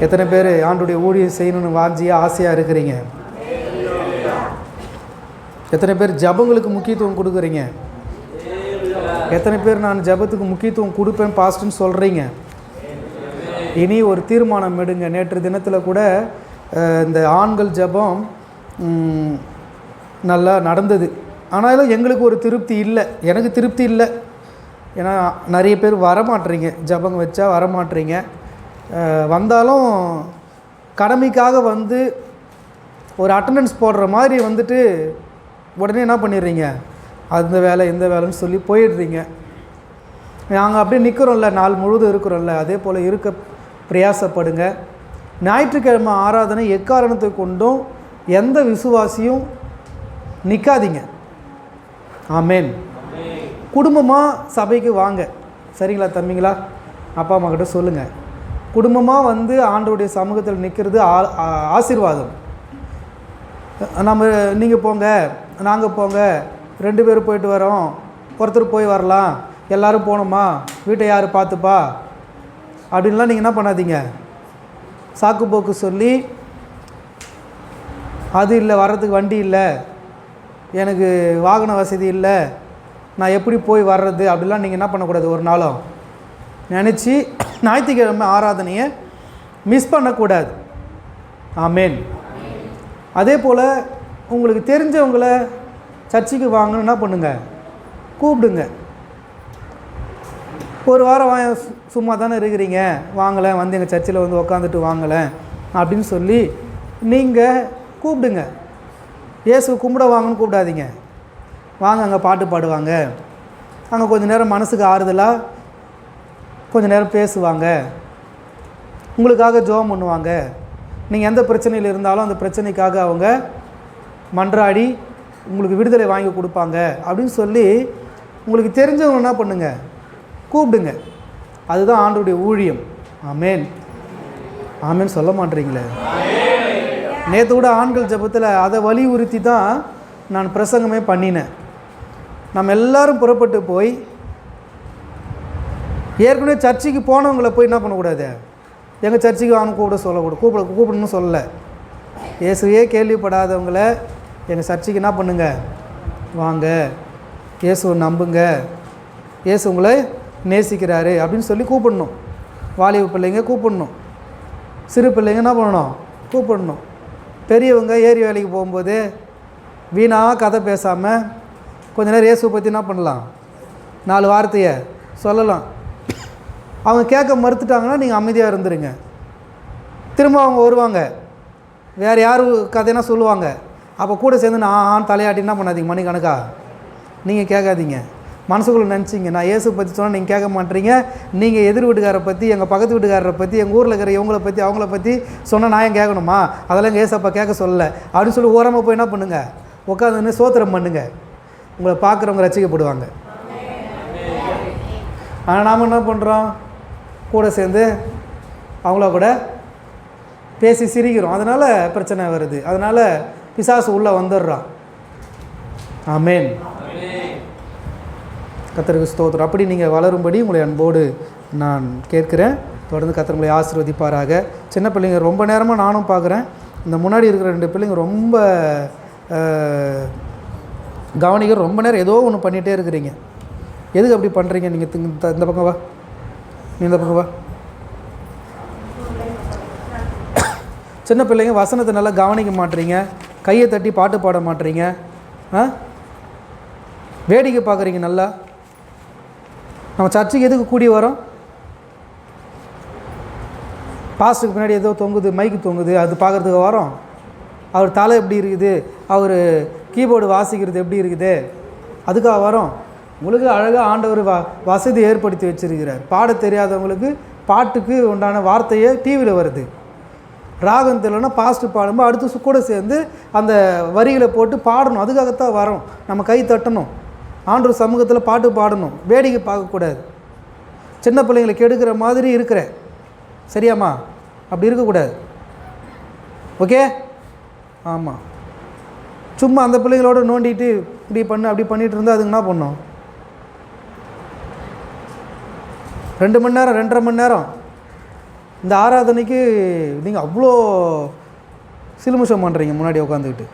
எத்தனை பேர் ஆண்டுடைய ஊழியம் செய்யணும்னு வாஞ்சியாக ஆசையாக இருக்கிறீங்க? எத்தனை பேர் ஜபங்களுக்கு முக்கியத்துவம் கொடுக்குறீங்க? எத்தனை பேர் நான் ஜபத்துக்கு முக்கியத்துவம் கொடுப்பேன் பாஸ்ட்னு சொல்கிறீங்க? இனி ஒரு தீர்மானம் எடுங்க. நேற்று தினத்தில் கூட இந்த ஆண்கள் ஜபம் நல்லா நடந்தது. ஆனாலும் எங்களுக்கு ஒரு திருப்தி இல்லை, எனக்கு திருப்தி இல்லை. ஏன்னா நிறைய பேர் வரமாட்றீங்க, ஜபங்க வச்சா வரமாட்றீங்க. வந்தாலும் கடமைக்காக வந்து ஒரு அட்டண்டன்ஸ் போடுற மாதிரி வந்துட்டு உடனே என்ன பண்ணிடுறீங்க, அந்த வேலை இந்த வேலைன்னு சொல்லி போயிடுறீங்க. நாங்கள் அப்படியே நிற்கிறோம்ல, நாள் முழுவதும் இருக்கிறோம்ல, அதே போல் இருக்க பிரயாசப்படுங்க. ஞாயிற்றுக்கிழமை ஆராதனை எக்காரணத்தை கொண்டும் எந்த விசுவாசியும் நிற்காதீங்க. ஆமேன். குடும்பமாக சபைக்கு வாங்க. சரிங்களா தம்பிங்களா? அப்பா அம்மா கிட்ட சொல்லுங்கள். குடும்பமாக வந்து ஆண்டவருடைய சமூகத்தில் நிற்கிறது ஆசீர்வாதம். நம்ம நீங்கள் போங்க, நாங்கள் போங்க, 2 பேர் போயிட்டு வரோம், ஒருத்தர் போய் வரலாம், எல்லோரும் போகணுமா, வீட்டை யார் பார்த்துப்பா அப்படின்லாம் நீங்கள் என்ன பண்ணாதீங்க. சாக்கு போக்கு சொல்லி அது இல்லை, வர்றதுக்கு வண்டி இல்லை, எனக்கு வாகன வசதி இல்லை, நான் எப்படி போய் வர்றது அப்படிலாம் நீங்கள் என்ன பண்ணக்கூடாது. ஒரு நாளும் நினச்சி ஞாயிற்றுக்கிழமை ஆராதனையை மிஸ் பண்ணக்கூடாது. ஆமேன். அதே போல் உங்களுக்கு தெரிஞ்சவங்களை சர்ச்சுக்கு வாங்கன்னு என்ன பண்ணுங்கள், கூப்பிடுங்க. ஒரு வாரம் சும்மா தானே இருக்கிறீங்க, வாங்கலை, வந்து எங்கள் சர்ச்சில் வந்து உக்காந்துட்டு வாங்கலை அப்படின்னு சொல்லி நீங்கள் கூப்பிடுங்க. இயேசு கும்பிட வாங்கன்னு கூப்பிடாதீங்க. வாங்க, அங்கே பாட்டு பாடுவாங்க, அங்கே கொஞ்சம் நேரம் மனசுக்கு ஆறுதலாக கொஞ்சம் நேரம் பேசுவாங்க, உங்களுக்காக ஜெபம் பண்ணுவாங்க. நீங்கள் எந்த பிரச்சனையில் இருந்தாலும் அந்த பிரச்சனைக்காக அவங்க மன்றாடி உங்களுக்கு விடுதலை வாங்கி கொடுப்பாங்க அப்படின்னு சொல்லி உங்களுக்கு தெரிஞ்சவங்க என்ன பண்ணுங்கள், கூப்பிடுங்க. அதுதான் ஆண்டவருடைய ஊழியம். ஆமேன். ஆமேன் சொல்ல மாட்டீங்களே? நேற்று கூட ஆண்கள் ஜபத்தில் அதை வலியுறுத்தி தான் நான் பிரசங்கமே பண்ணினேன். நம்ம எல்லாரும் புறப்பட்டு போய் ஏற்கனவே சர்ச்சுக்கு போனவங்களை போய் என்ன பண்ணக்கூடாது, எங்கள் சர்ச்சுக்கு வாங்க கூப்பிடணும்னு சொல்லலை. இயேசுவே கேள்விப்படாதவங்களை எங்கள் சர்ச்சுக்கு என்ன பண்ணுங்க, வாங்க, இயேசுவை நம்புங்க, இயேசு உங்களை நேசிக்கிறாரு அப்படின்னு சொல்லி கூப்பிடணும். வாலிப பிள்ளைங்க கூப்பிடணும், சிறு பிள்ளைங்க என்ன பண்ணணும், கூப்பிடணும். பெரியவங்க ஏரி வேலைக்கு போகும்போது வீணாக கதை பேசாமல் கொஞ்ச நேரம் இயேசுவை பற்றி என்ன பண்ணலாம், 4 வார்த்தையை சொல்லலாம். அவங்க கேட்க மறுத்துட்டாங்கன்னா நீங்கள் அமைதியாக இருந்துருங்க. திரும்ப அவங்க வருவாங்க, வேறு யார் கதைனா சொல்லுவாங்க. அப்போ கூட சேர்ந்து நான் தலையாட்டி என்ன பண்ணாதீங்க, மணிக்கணக்கா நீங்கள் கேட்காதீங்க. மனசுக்குள்ளே நினச்சிங்க, நான் இயேசு பற்றி சொன்னால் நீங்கள் கேட்க மாட்டீங்க, நீங்கள் எதிர் வீட்டுக்காரரை பற்றி, எங்கள் பக்கத்து வீட்டுக்காரரை பற்றி, எங்கள் ஊரில் இருக்கிற இவங்கள பற்றி அவங்கள பற்றி சொன்னால் நான் ஏன் கேட்கணுமா, அதெல்லாம் எங்கள் ஏசப்பா கேட்க சொல்லலை அப்படின்னு சொல்லி ஓரமாக போய் என்ன பண்ணுங்கள், உட்காந்துன்னு சோத்திரம் பண்ணுங்க. உங்களை பார்க்குறவங்க ரசிக்கப்படுவாங்க. ஆனால் நாம் என்ன பண்ணுறோம், கூட சேர்ந்து அவங்கள கூட பேசி சிரிக்கிறோம். அதனால் பிரச்சனை வருது, அதனால் பிசாசு உள்ளே வந்துடுறான். ஆமேன். கர்த்தருக்கு ஸ்தோத்திரம். அப்படி நீங்கள் வளரும்படி உங்களை அன்போடு நான் கேட்குறேன். தொடர்ந்து கர்த்தர் உங்களை ஆசீர்வதிப்பாராக. சின்ன பிள்ளைங்க ரொம்ப நேரமாக நானும் பார்க்குறேன், இந்த முன்னாடி இருக்கிற 2 பிள்ளைங்க ரொம்ப கவனிக்க, ரொம்ப நேரம் ஏதோ ஒன்று பண்ணிகிட்டே இருக்கிறீங்க. எதுக்கு அப்படி பண்ணுறீங்க? நீங்கள் இந்த பக்கம் வா, நீ இந்த பக்கம் வா. சின்ன பிள்ளைங்க வசனத்தை நல்லா கவனிக்க மாட்டீங்க, கையை தட்டி பாட்டு பாட மாட்டீங்க, வேடிக்கை பார்க்குறீங்க. நல்லா நம்ம சர்ச்சுக்கு எதுக்கு கூடி வரோம்? பாஸ்ட்டுக்கு பின்னாடி ஏதோ தொங்குது, மைக்கு தொங்குது, அது பார்க்குறதுக்கு வரோம். அவர் தலை எப்படி இருக்குது, அவர் கீபோர்டு வாசிக்கிறது எப்படி இருக்குது, அதுக்காக வரோம். உங்களுக்கு அழகாக ஆண்டவர் வசதி ஏற்படுத்தி வச்சுருக்கிறார். பாட தெரியாதவங்களுக்கு பாட்டுக்கு உண்டான வார்த்தையே டிவியில் வருது. ராகம் தெரியலன்னா பாஸ்ட்டு பாடும்போது அடுத்து கூட சேர்ந்து அந்த வரிகளை போட்டு பாடணும். அதுக்காகத்தான் வரோம். நம்ம கை தட்டணும், ஆண்டவர் சமூகத்தில் பாட்டு பாடணும், வேடிக்கை பார்க்கக்கூடாது. சின்ன பிள்ளைங்களை கெடுக்கிற மாதிரி இருக்கிற, சரியாம்மா? அப்படி இருக்கக்கூடாது. ஓகே? ஆமாம். சும்மா அந்த பிள்ளைங்களோட நோண்டிட்டு இப்படி பண்ணு அப்படி பண்ணிகிட்டு இருந்தால் அதுக்கு என்ன பண்ணோம்? 2 மணி நேரம் 2.5 மணி நேரம் இந்த ஆராதனைக்கு நீங்கள் அவ்வளோ சிலுமிஷம் பண்ணுறீங்க முன்னாடி உட்காந்துக்கிட்டு.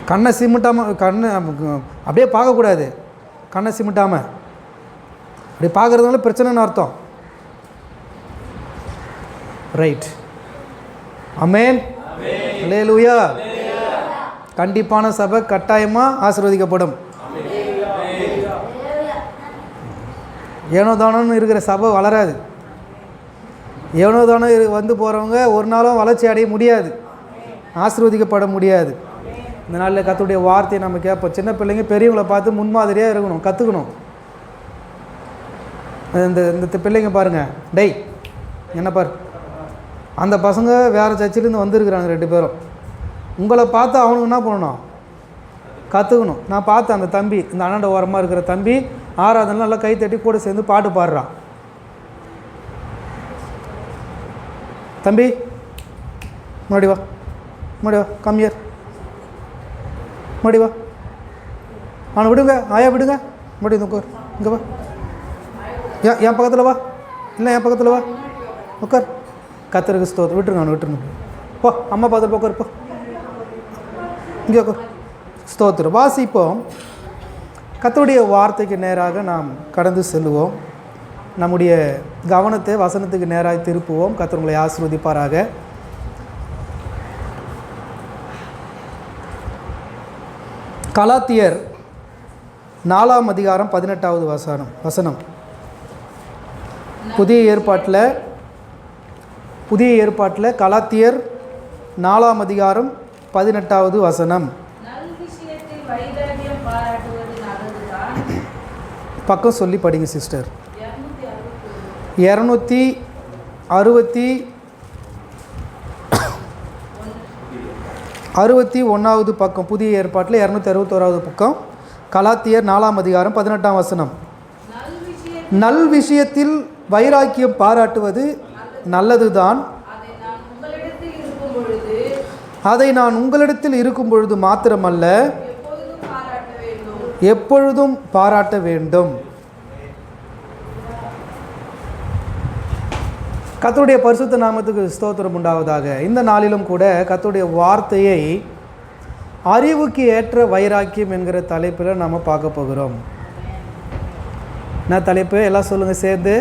கண்ணை சிமிட்டாமல், கண்ணை அப்படியே பார்க்கக்கூடாது, கண்ணை சிமிட்டாமல் அப்படி பார்க்குறதுனால பிரச்சனைன்னு அர்த்தம். ரைட். ஆமென். அல்லேலூயா. கண்டிப்பான சபை கட்டாயமாக ஆசீர்வதிக்கப்படும். ஏனோ தானோன்னு இருக்கிற சபை வளராது. ஏனோ தானோ வந்து போகிறவங்க ஒரு நாளும் வளர்ச்சி அடைய முடியாது, ஆசீர்வதிக்கப்பட முடியாது. இந்த நாளில் கர்த்தருடைய வார்த்தையை நம்ம கேட்போம். சின்ன பிள்ளைங்க பெரியவங்களை பார்த்து முன்மாதிரியாக இருக்கணும், கற்றுக்கணும். இந்த பிள்ளைங்க பாருங்கள், டெய் என்ன பார், அந்த பசங்க வேறு சர்ச்சிலேருந்து வந்திருக்கிறாங்க 2 பேரும். உங்களை பார்த்து அவனுக்கு என்ன பண்ணணும், கற்றுக்கணும். நான் பார்த்தேன் அந்த தம்பி, இந்த அண்ணாண்ட ஓரமாக இருக்கிற தம்பி ஆராதனை நல்லா கை தட்டி கூட சேர்ந்து பாட்டு பாடுறான். தம்பி முன்னாடி வா, முன்னாடி வா, கம்மியர் முன்னாடி வா, அவனை விடுங்க, ஆயா விடுங்க, முன்னாடி உட்கார், இங்கே வா, என் பக்கத்தில் வா, இல்லை என் பக்கத்தில் வா, உட்கார். கர்த்தருக்கு ஸ்தோத்திரம். விட்டுருங்க, அவனை விட்டுருங்க, போ, அம்மா பார்த்துட்டு உட்கார், போ, இங்கே உட்கார். ஸ்தோத்திரம். வாசிப்போம். கர்த்தருடைய வார்த்தைக்கு நேராக நாம் கடந்து செல்லுவோம். நம்முடைய கவனத்தை வசனத்துக்கு நேராக திருப்புவோம். கர்த்தர் உங்களை ஆசீர்வதிப்பாராக. கலாத்தியர் 4ஆம் அதிகாரம் 18வது வசனம். புதிய ஏற்பாட்டில் கலாத்தியர் 4ஆம் அதிகாரம் 18வது வசனம். பக்கம் சொல்லி படிங்க சிஸ்டர். 261வது பக்கம், புதிய ஏற்பாட்டில் 261வது பக்கம், கலாத்தியர் 4ஆம் அதிகாரம் 18ஆம் வசனம். நல் விஷயத்தில் வைராக்கியம் பாராட்டுவது நல்லதுதான், அதை நான் உங்களிடத்தில் இருக்கும் பொழுது மாத்திரமல்ல எப்பொழுதும் பாராட்ட வேண்டும். கர்த்தருடைய பரிசுத்த நாமத்துக்கு ஸ்தோத்திரம் உண்டாவதாக. இந்த நாளிலும் கூட கர்த்தருடைய வார்த்தையை அறிவுக்கு ஏற்ற வைராக்கியம் என்கிற தலைப்பில் நாம் பார்க்க போகிறோம். என்ன தலைப்பு? எல்லாம் சொல்லுங்கள் சேர்ந்து.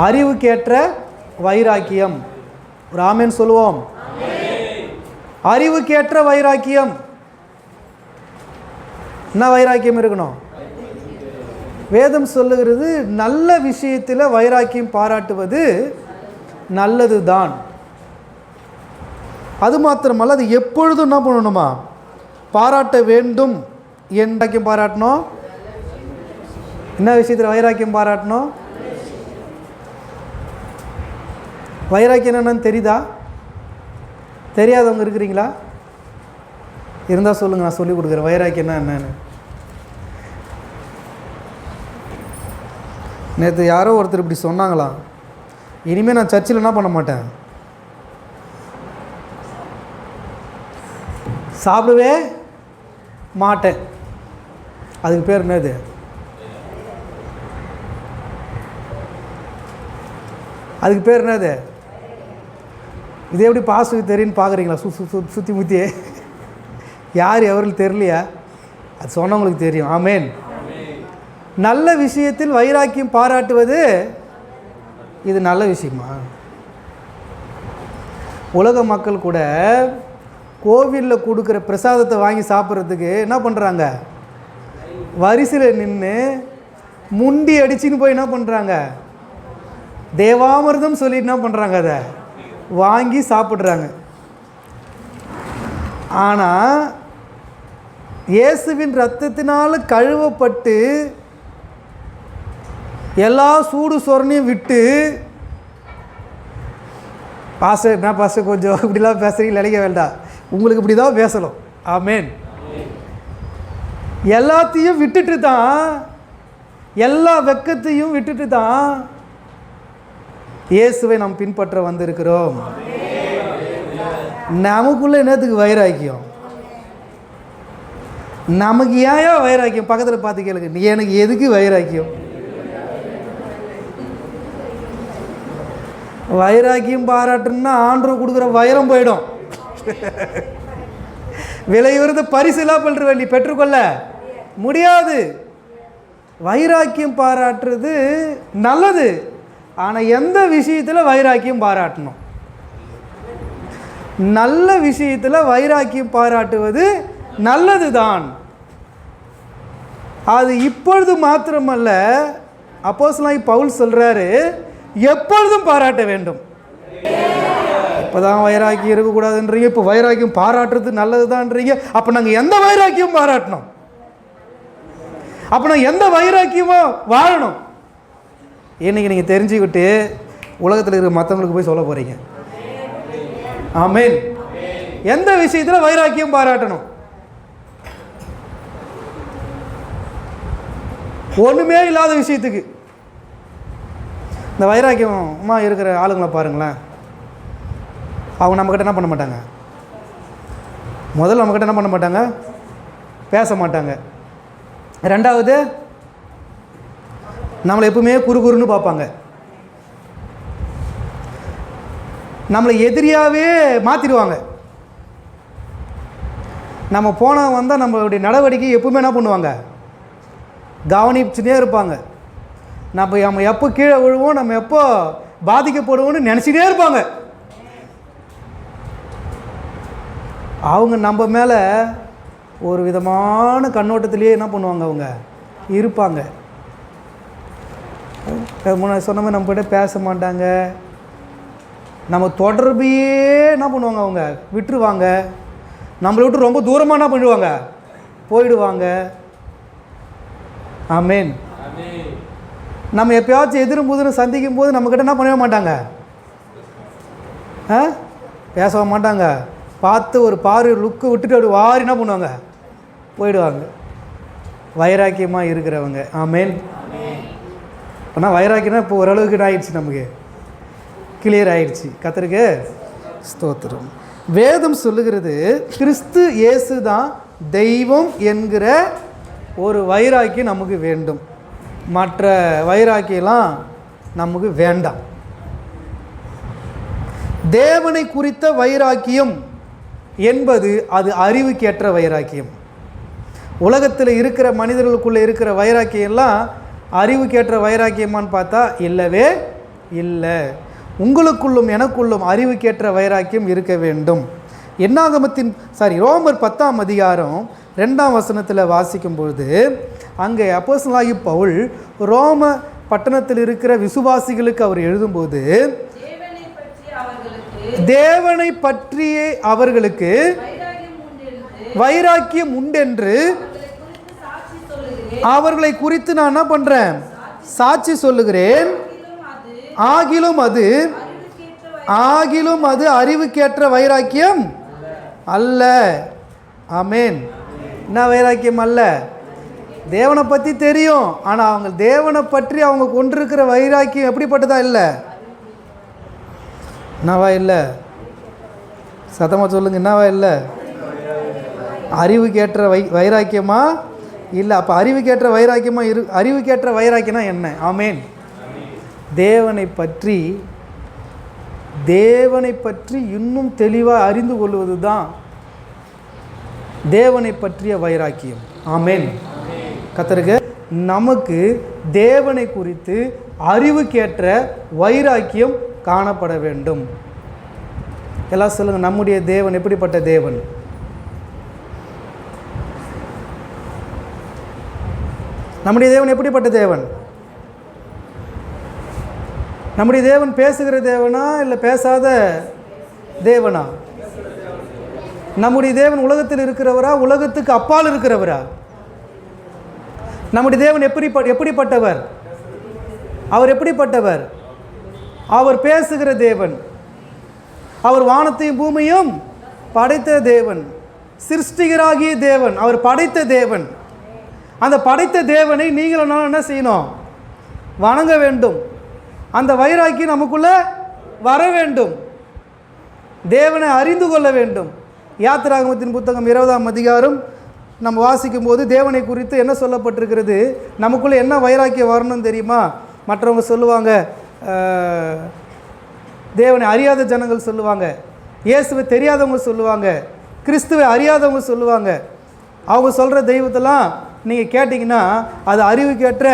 அறிவுக்கேற்ற வைராக்கியம். ஒரு ஆமென் சொல்லுவோம். அறிவுக்கேற்ற வைராக்கியம். என்ன வைராக்கியம் இருக்கணும்? வேதம் சொல்லுகிறது நல்ல விஷயத்தில் வைராக்கியம் பாராட்டுவது நல்லது தான். அது மாத்திரமல்ல, அது எப்பொழுதும் என்ன பண்ணணுமா? பாராட்ட வேண்டும். வைராக்கியம் பாராட்டணும். என்ன விஷயத்தில் வைராக்கியம் பாராட்டணும்? வைராக்கியம் என்னன்னு தெரியுதா? தெரியாதவங்க இருக்கிறீங்களா? இருந்தால் சொல்லுங்கள், நான் சொல்லிக் கொடுக்குறேன் வைராக்கியம்னா என்னன்னு. நேற்று யாரோ ஒருத்தர் இப்படி சொன்னாங்களாம், இனிமேல் நான் சர்ச்சில் என்ன பண்ண மாட்டேன், சாப்பிடவே மாட்டேன். அதுக்கு பேர் என்னது? அதுக்கு பேர் என்னது? இது எப்படி பாசுக்கு தெரியுன்னு பார்க்குறீங்களா? சுற்றி முற்றி யார் எவருக்கு தெரியலையா? அது சொன்னவங்களுக்கு தெரியும். ஆமேன். நல்ல விஷயத்தில் வைராக்கியம் பாராட்டுவது இது நல்ல விஷயமா? உலக மக்கள் கூட கோவிலில் கொடுக்குற பிரசாதத்தை வாங்கி சாப்பிட்றதுக்கு என்ன பண்ணுறாங்க? வரிசையில் நின்று முண்டி அடிச்சுன்னு போய் என்ன பண்ணுறாங்க? தேவாமிர்தம் சொல்லி என்ன பண்ணுறாங்க? அதை வாங்கி சாப்பிட்றாங்க. ஆனால் இயேசுவின் இரத்தத்தினால் கழுவப்பட்டு எல்லா சூடு சொரணையும் விட்டு, பாஸ்டர் என்ன பாஸ்டர் கொஞ்சம் இப்படிலாம் பேசுகிறீங்க, நினைக்க வேண்டாம், உங்களுக்கு இப்படி தான் பேசணும். ஆமேன். எல்லாத்தையும் விட்டுட்டு தான், எல்லா வெக்கத்தையும் விட்டுட்டு தான் இயேசுவை நாம் பின்பற்ற வந்திருக்கிறோம். நமக்குள்ள என்னத்துக்கு வைராக்கியம்? நமக்கு ஏன் வைராக்கியம்? பக்கத்தில் பார்த்து கேளுங்க, நீ எனக்கு எதுக்கு வைராக்கியம்? வைராக்கியம் பாராட்டுன்னா ஆண்டவர் கொடுக்குற வைரம் போயிடும். விலையுறந்த பரிசுலாம் பண்ற நீ பெற்றுக்கொள்ள முடியாது. வைராக்கியம் பாராட்டுறது நல்லது, ஆனால் எந்த விஷயத்தில் வைராக்கியம் பாராட்டணும்? நல்ல விஷயத்தில் வைராக்கியம் பாராட்டுவது நல்லது தான். அது இப்பொழுது மாத்திரமல்ல, அப்போஸ்தலனாகிய பவுல் சொல்கிறாரு, எப்பொழுதும் பாராட்ட வேண்டும். இப்போ தான் வைராக்கியம் இருக்கக்கூடாதுன்றீங்க, இப்போ வைராக்கியம் பாராட்டுறது நல்லது தான்றீங்க. அப்போ நாங்கள் எந்த வைராக்கியம் பாராட்டணும்? அப்போ நாங்கள் எந்த வைராக்கியமாக வாழணும்? இன்னைக்கு நீங்கள் தெரிஞ்சுக்கிட்டு உலகத்தில் இருக்கிற மற்றவங்களுக்கு போய் சொல்ல போகிறீங்க. ஆமென். எந்த விஷயத்தில் வைராக்கியம் பாராட்டணும்? ஒன்றுமே இல்லாத விஷயத்துக்கு. இந்த வைராக்கியமாக இருக்கிற ஆளுங்களை பாருங்களேன், அவங்க நம்மக்கிட்ட என்ன பண்ண மாட்டாங்க? முதல்ல நம்மக்கிட்ட என்ன பண்ண மாட்டாங்க? பேச மாட்டாங்க. ரெண்டாவது, நம்மளை எப்பவுமே குறுகுறுன்னு பார்ப்பாங்க. நம்மளை எதிரியாகவே மாற்றிடுவாங்க. நம்ம போனால் வந்தால் நம்மளுடைய நடவடிக்கை எப்பவுமே என்ன பண்ணுவாங்க? கவனிச்சுனே இருப்பாங்க. நம்ம எப்போ கீழே விழுவோம், நம்ம எப்போ பாதிக்கப்படுவோம்னு நினச்சிட்டே இருப்பாங்க. அவங்க நம்ம மேலே ஒரு விதமான கண்ணோட்டத்திலேயே என்ன பண்ணுவாங்க? அவங்க இருப்பாங்க. முன்னாடி சொன்ன மாதிரி நம்ம கிட்ட பேச மாட்டாங்க. நம்ம தொடர்பையே என்ன பண்ணுவாங்க? அவங்க விட்டுருவாங்க. நம்மளை விட்டு ரொம்ப தூரமாக என்ன பண்ணுவாங்க? போயிடுவாங்க. ஆமென். நம்ம எப்பயாச்சும் எதிரும் புதிரும் சந்திக்கும் போது நம்மக்கிட்ட என்ன பண்ணவே மாட்டாங்க? பேச மாட்டாங்க. பார்த்து ஒரு பாரு லுக்கு விட்டுட்டு அப்படி வாரி என்ன பண்ணுவாங்க? போயிடுவாங்க. வைராக்கியமாக இருக்கிறவங்க. ஆமென். ஆனால் வைராக்கியம்னா இப்போ ஓரளவுக்கு ஆயிடுச்சு, நமக்கு கிளியர் ஆயிடுச்சு. கர்த்தருக்கு ஸ்தோத்திரம். வேதம் சொல்லுகிறது கிறிஸ்து இயேசு தான் தெய்வம் என்கிற ஒரு வைராக்கியம் நமக்கு வேண்டும். மற்ற வைராக்கியெல்லாம் நமக்கு வேண்டாம். தேவனை குறித்த வைராக்கியம் என்பது அது அறிவுக்கேற்ற வைராக்கியம். உலகத்தில் இருக்கிற மனிதர்களுக்குள்ளே இருக்கிற வைராக்கியெல்லாம் அறிவுக்கேற்ற வைராக்கியமான்னு பார்த்தா இல்லவே இல்லை. உங்களுக்குள்ளும் எனக்குள்ளும் அறிவுக்கேற்ற வைராக்கியம் இருக்க வேண்டும். ரோமர் 10ஆம் அதிகாரம் 2ஆம் வசனத்தில் வாசிக்கும் பொழுது அங்கே அப்போஸ்தலனாகிய பவுல் ரோம பட்டணத்தில் இருக்கிற விசுவாசிகளுக்கு அவர் எழுதும்போது, தேவனை பற்றிய அவர்களுக்கு வைராக்கியம் உண்டென்று அவர்களை குறித்து நான் என்ன பண்றேன்? சாட்சி சொல்லுகிறேன். ஆகிலும் அது அறிவுக்கேற்ற வைராக்கியம் அல்ல. ஆமென். என்ன வைராக்கியம் அல்ல? தேவனை பற்றி தெரியும், ஆனால் அவங்க தேவனை பற்றி அவங்க கொண்டிருக்கிற வைராக்கியம் எப்படிப்பட்டதா இல்லை? என்னவா இல்லை? சத்தமாக சொல்லுங்க, என்னவா இல்லை? அறிவுக்கேற்ற வைராக்கியமா இல்லை? அப்போ அறிவுக்கேற்ற வைராக்கியமா அறிவுக்கேற்ற வைராக்கியம்னா என்ன? ஆமென். தேவனை பற்றி இன்னும் தெளிவாக அறிந்து கொள்வது தான் தேவனை பற்றிய வைராக்கியம். ஆமென். கர்த்தருக்கு நமக்கு தேவனை குறித்து அறிவுக்கேற்ற வைராக்கியம் காணப்பட வேண்டும். எல்லாம் சொல்லுங்க, நம்முடைய தேவன் எப்படிப்பட்ட தேவன்? நம்முடைய தேவன் எப்படிப்பட்ட தேவன்? நம்முடைய தேவன் பேசுகிற தேவனா இல்லை பேசாத தேவனா? நம்முடைய தேவன் உலகத்தில் இருக்கிறவரா, உலகத்துக்கு அப்பால் இருக்கிறவரா? நம்முடைய தேவன் எப்படிப்பட்டவர்? அவர் எப்படிப்பட்டவர்? அவர் பேசுகிற தேவன். அவர் வானத்தையும் பூமியும் படைத்த தேவன், சிருஷ்டிகராகிய தேவன், அவர் படைத்த தேவன். அந்த படைத்த தேவனை நீங்களும் என்ன செய்யணும்? வணங்க வேண்டும். அந்த வைராக்கியம் நமக்குள்ள வர வேண்டும். தேவனை அறிந்து கொள்ள வேண்டும். யாத்திராகமத்தின் புத்தகம் 20ஆம் அதிகாரம் நம்ம வாசிக்கும் போது தேவனை குறித்து என்ன சொல்லப்பட்டிருக்கிறது, நமக்குள்ளே என்ன வைராக்கியம் வரணும்னு தெரியுமா? மற்றவங்க சொல்லுவாங்க, தேவனை அறியாத ஜனங்கள் சொல்லுவாங்க, இயேசுவை தெரியாதவங்க சொல்லுவாங்க, கிறிஸ்துவை அறியாதவங்க சொல்லுவாங்க. அவங்க சொல்கிற தெய்வத்தெல்லாம் நீங்கள் கேட்டிங்கன்னா அது அறிவுக்கேற்ற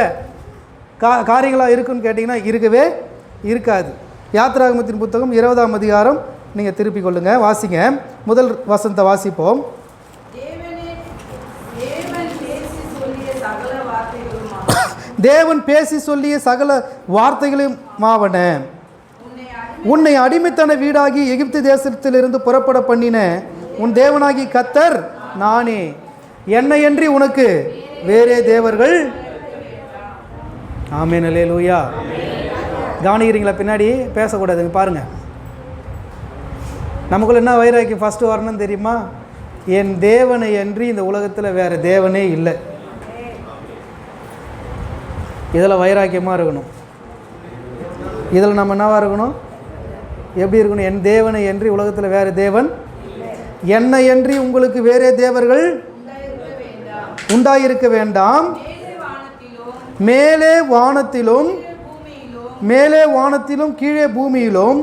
காரியங்களாக இருக்குன்னு கேட்டிங்கன்னா இருக்கவே இருக்காது. யாத்திராகமத்தின் புத்தகம் 20ஆம் அதிகாரம் நீங்கள் திருப்பிக் கொள்ளுங்கள், வாசிங்க. முதல் வசனத்தை வாசிப்போம். தேவன் பேசி சொல்லிய சகல வார்த்தைகளுமாவன, உன்னை அடிமைத்தன வீடாகி எகிப்து தேசத்திலிருந்து புறப்பட பண்ணின உன் தேவனாகி கர்த்தர் நானே, என்னையன்றி உனக்கு வேறே தேவர்கள். ஆமென், அல்லேலூயா. கவனிக்கிறீங்களா? பின்னாடி பேசக்கூடாதுங்க. பாருங்கள், நமக்குள்ள என்ன வைராக்கியம் ஃபஸ்ட்டு வரணும்னு தெரியுமா? என் தேவனை அன்றி இந்த உலகத்தில் வேறு தேவனே இல்லை. இதில் வைராக்கியமாக இருக்கணும். இதில் நம்ம என்னவாக இருக்கணும்? எப்படி இருக்கணும்? என் தேவனை அன்றி உலகத்தில் வேறு தேவன், என்னை அன்றி உங்களுக்கு வேறே தேவர்கள் உண்டாயிருக்க வேண்டாம். மேலே வானத்திலும் கீழே பூமியிலும்,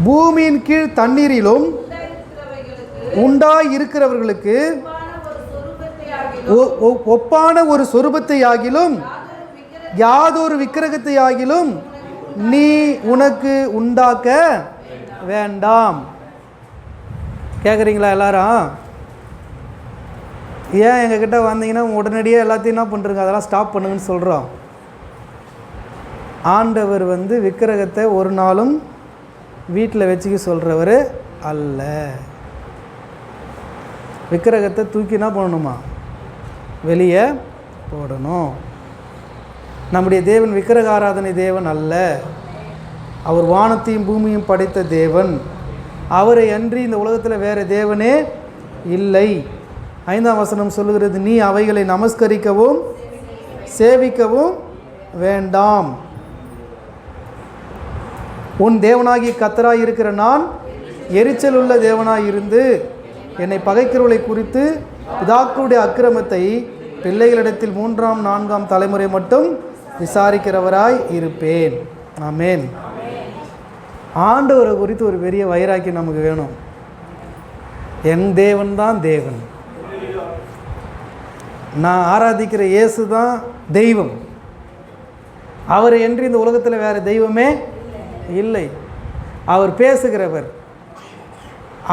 பூமியின் கீழ் தண்ணீரிலும் உண்டாயிருக்கிறவர்களுக்கு ஒப்பான ஒரு சொரூபத்தை ஆகிலும் யாதொரு விக்கிரகத்தை ஆகிலும் நீ உனக்கு உண்டாக்க வேண்டாம். கேட்குறீங்களா எல்லாரும்? ஏன் எங்ககிட்ட வந்தீங்கன்னா உடனடியாக எல்லாத்தையும் என்ன பண்ணுறங்க, அதெல்லாம் ஸ்டாப் பண்ணுங்கன்னு சொல்கிறோம். ஆண்டவர் விக்கிரகத்தை ஒரு நாளும் வீட்டில் வச்சுக்க சொல்கிறவர் அல்ல. விக்கிரகத்தை தூக்கினா போடணுமா? வெளியே போடணும். நம்முடைய தேவன் விக்கிரக ஆராதனை தேவன் அல்ல. அவர் வானத்தையும் பூமியும் படைத்த தேவன். அவரை அன்றி இந்த உலகத்தில் வேறு தேவனே இல்லை. 5ஆம் வசனம் சொல்லுகிறது, நீ அவைகளை நமஸ்கரிக்கவும் சேவிக்கவும் வேண்டாம். உன் தேவனாகி கர்த்தராய் இருக்கிற நான் எரிச்சல் உள்ள தேவனாய் இருந்து என்னை பகைக்கிறவர்களை குறித்து பிதாக்களுடைய அக்கிரமத்தை பிள்ளைகளிடத்தில் 3ஆம் 4ஆம் தலைமுறை மட்டும் விசாரிக்கிறவராய் இருப்பேன். ஆமென். ஆண்டவரை குறித்து ஒரு பெரிய வைராக்கியம் நமக்கு வேணும். என் தேவன் தான் தேவன், நான் ஆராதிக்கிற இயேசு தான் தெய்வம், அவரை என்று இந்த உலகத்தில் வேறு தெய்வமே இல்லை. அவர் பேசுகிறவர்,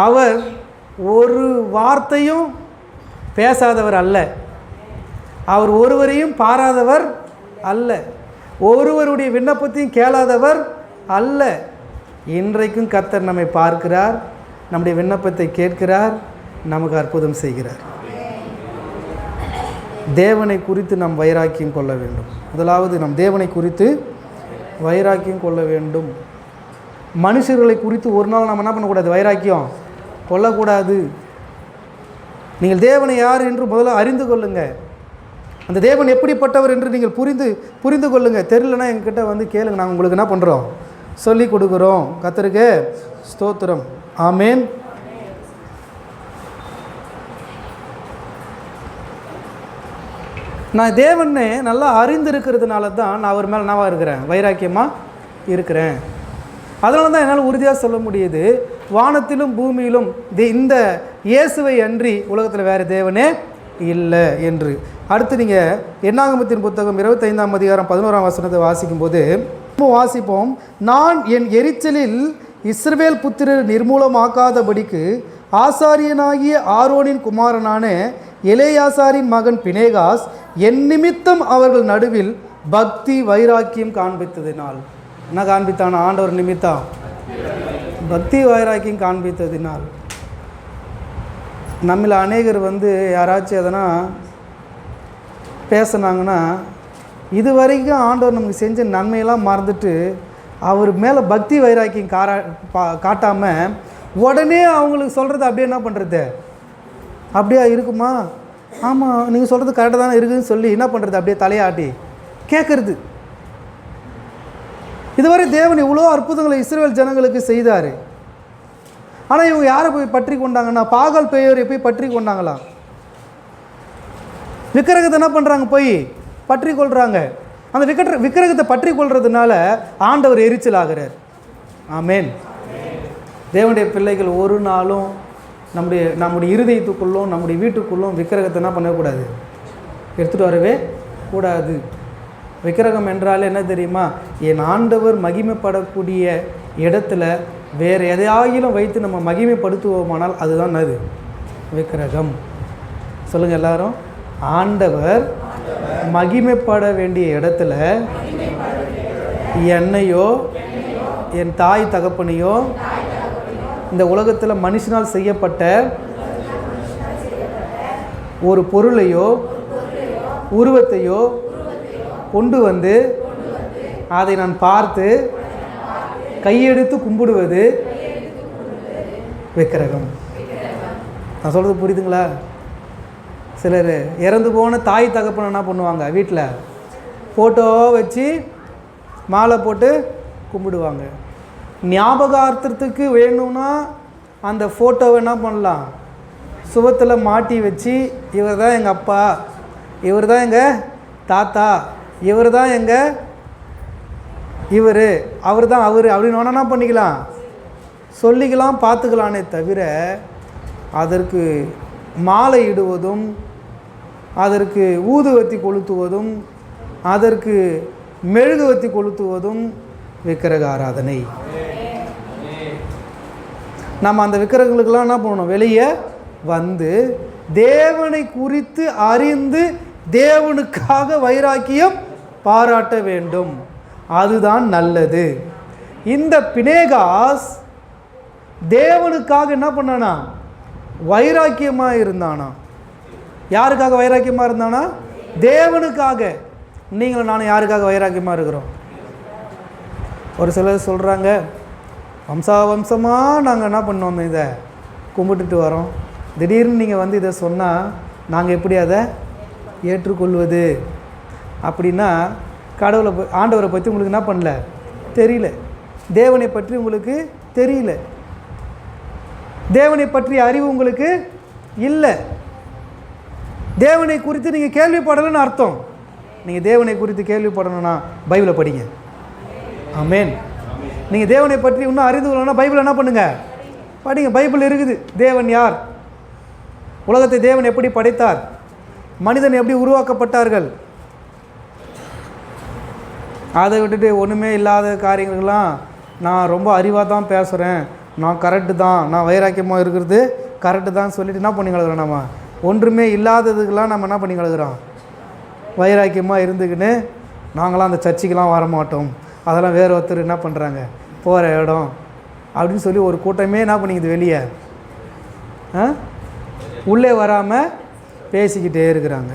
அவர் ஒரு வார்த்தையும் பேசாதவர் அல்ல, அவர் ஒருவரையும் பாராதவர் அல்ல, ஒருவருடைய விண்ணப்பத்தையும் கேளாதவர் அல்ல. இன்றைக்கும் கர்த்தர் நம்மை பார்க்கிறார், நம்முடைய விண்ணப்பத்தை கேட்கிறார், நமக்கு அற்புதம் செய்கிறார். தேவனை குறித்து நாம் வைராக்கியம் கொள்ள வேண்டும். முதலாவது நம் தேவனை குறித்து வைராக்கியம் கொள்ள வேண்டும். மனுஷர்களை குறித்து ஒரு நாள் நம்ம என்ன பண்ணக்கூடாது? வைராக்கியம் கொள்ளக்கூடாது. நீங்கள் தேவனை யார் என்று முதல்ல அறிந்து கொள்ளுங்கள். அந்த தேவன் எப்படிப்பட்டவர் என்று நீங்கள் புரிந்து கொள்ளுங்கள். தெரியலன்னா எங்ககிட்ட கேளுங்க, நாங்கள் உங்களுக்கு என்ன பண்ணுறோம்? சொல்லி கொடுக்குறோம். கர்த்தருக்கு ஸ்தோத்திரம். ஆமேன். நான் தேவனை நல்லா அறிந்திருக்கிறதுனால தான் நான் அவர் மேலே என்னவாக இருக்கிறேன்? வைராக்கியமாக இருக்கிறேன். அதனால தான் என்னால் உறுதியாக சொல்ல முடியுது, வானத்திலும் பூமியிலும் இந்த இயேசுவை அன்றி உலகத்தில் வேறு தேவனே இல்லை என்று. அடுத்து நீங்கள் என்னாகமத்தின் புத்தகம் 25ஆம் அதிகாரம் 11ஆம் வசனத்தை வாசிக்கும்போது வாசிப்போம். நான் என் எரிச்சலில் இஸ்ரவேல் புத்திரர் நிர்மூலமாக்காதபடிக்கு ஆசாரியனாகிய ஆரோனின் குமாரனான எலேயாசாரின் மகன் பினேகாஸ் என் நிமித்தம் அவர்கள் நடுவில் பக்தி வைராக்கியம் காண்பித்ததினால். என்ன காண்பித்தான்? ஆண்டவர் நிமித்தம் பக்தி வைராக்கியம் காண்பித்ததினால். நம்மள அநேகர் யாராச்சும் எதனா பேசினாங்கன்னா இது வரைக்கும் ஆண்டவர் நமக்கு செஞ்ச நன்மையெல்லாம் மறந்துட்டு அவர் மேலே பக்தி வைராக்கியம் காட்டாமல் உடனே அவங்களுக்கு சொல்கிறது அப்படியே என்ன பண்ணுறது? அப்படியே இருக்குமா? ஆமாம், நீங்கள் சொல்கிறது கரெக்டாக தானே இருக்குதுன்னு சொல்லி என்ன பண்ணுறது? அப்படியே தலையாட்டி கேட்குறது. இதுவரை தேவன் இவ்வளோ அற்புதங்களை இஸ்ரவேல் ஜனங்களுக்கு செய்தார். ஆனால் இவங்க யாரை போய் பற்றி கொண்டாங்கன்னா பாகால் பேயோரை போய் பற்றி கொண்டாங்களாம். விக்கிரகத்தை என்ன பண்ணுறாங்க, போய் பற்றி கொள்கிறாங்க. அந்த விக்கிரகத்தை பற்றி கொள்றதுனால ஆண்டவர் எரிச்சல் ஆகிறார். ஆமேன். தேவனுடைய பிள்ளைகள் ஒரு நாளும் நம்முடைய இருதயத்துக்குள்ளும் நம்முடைய வீட்டுக்குள்ளும் விக்கிரகத்தை என்ன பண்ணக்கூடாது, எடுத்துகிட்டு வரவே கூடாது. விக்கிரகம் என்றால் என்ன தெரியுமா, என் ஆண்டவர் மகிமைப்படக்கூடிய இடத்துல வேறு எதையாகிலும் வைத்து நம்ம மகிமைப்படுத்துவோமானால் அதுதான் அது விக்கிரகம். சொல்லுங்கள் எல்லாரும். ஆண்டவர் மகிமைப்பட வேண்டிய இடத்துல என்னையோ என் தாய் தகப்பனையோ இந்த உலகத்தில் மனுஷனால் செய்யப்பட்ட ஒரு பொருளையோ உருவத்தையோ கொண்டு வந்து அதை நான் பார்த்து கையெடுத்து கும்பிடுவது விக்கிரகம். நான் சொல்கிறது புரியுதுங்களா? சிலர் இறந்து போன தாய் தகப்பனை என்ன பண்ணுவாங்க, வீட்டில் ஃபோட்டோ வச்சு மாலை போட்டு கும்பிடுவாங்க. ஞாபகார்த்தத்துக்கு வேணும்னா அந்த ஃபோட்டோவை என்ன பண்ணலாம், சுவத்தில் மாட்டி வச்சு இவர் தான் எங்கள் அப்பா, இவர் தான் எங்கள் தாத்தா, இவர் தான் எங்கள் அவர் தான் அவர் அப்படின்னு வேணா என்ன பண்ணிக்கலாம், சொல்லிக்கலாம், பார்த்துக்கலானே தவிர அதற்கு மாலை இடுவதும் அதற்கு ஊதுவத்தி கொளுத்துவதும் அதற்கு மெழுகுவத்தி கொளுத்துவதும் விக்கிரக ஆராதனை. நம்ம அந்த விக்கிரகங்களுக்கெல்லாம் என்ன பண்ணணும், வெளியே வந்து தேவனை குறித்து அறிந்து தேவனுக்காக வைராக்கியம் பாராட்ட வேண்டும். அதுதான் நல்லது. இந்த பினேகாஸ் தேவனுக்காக என்ன பண்ணானா, வைராக்கியமாக இருந்தானா. யாருக்காக வைராக்கியமாக இருந்தானா? தேவனுக்காக. நீங்களும் நானும் யாருக்காக வைராக்கியமாக இருக்கிறோம்? ஒரு சிலர் சொல்கிறாங்க, வம்சமாக நாங்கள் என்ன பண்ணோம், இதை கும்பிட்டுட்டு வரோம், திடீர்னு நீங்கள் வந்து இதை சொன்னால் நாங்கள் எப்படி அதை ஏற்றுக்கொள்வது அப்படின்னா, கடவுளை ஆண்டவரை பற்றி உங்களுக்கு என்ன பண்ணல, தெரியல. தேவனை பற்றி உங்களுக்கு தெரியல. தேவனை பற்றிய அறிவு உங்களுக்கு இல்லை. தேவனை குறித்து நீங்கள் கேள்விப்படலைன்னு அர்த்தம். நீங்கள் தேவனை குறித்து கேள்விப்படணும்னா பைபிளை படிங்க. ஆமேன். நீங்கள் தேவனை பற்றி இன்னும் அறிந்து கொள்ளணும்னா பைபிள் என்ன பண்ணுங்கள், படிங்க. பைபிள் இருக்குது. தேவன் யார், உலகத்தை தேவன் எப்படி படைத்தார், மனிதன் எப்படி உருவாக்கப்பட்டார்கள், அதை விட்டுட்டு ஒன்றுமே இல்லாத காரியங்கள்லாம் நான் ரொம்ப அறிவாக தான் பேசுகிறேன், நான் கரெக்டு தான், நான் வைராக்கியமாக இருக்கிறது கரெக்டு தான் சொல்லிட்டு என்ன பண்ணி கலக்கிறோம். நம்ம ஒன்றுமே இல்லாததுக்கெல்லாம் நம்ம என்ன பண்ணி கலக்கிறோம், வைராக்கியமாக இருந்துக்கின்னு நாங்களாம் அந்த சர்ச்சுக்கெலாம் வரமாட்டோம், அதெல்லாம் வேறு ஒருத்தர் என்ன பண்ணுறாங்க, போகிற இடம் அப்படின்னு சொல்லி ஒரு கூட்டமே என்ன பண்ணிக்குது, வெளியே உள்ளே வராமல் பேசிக்கிட்டே இருக்கிறாங்க.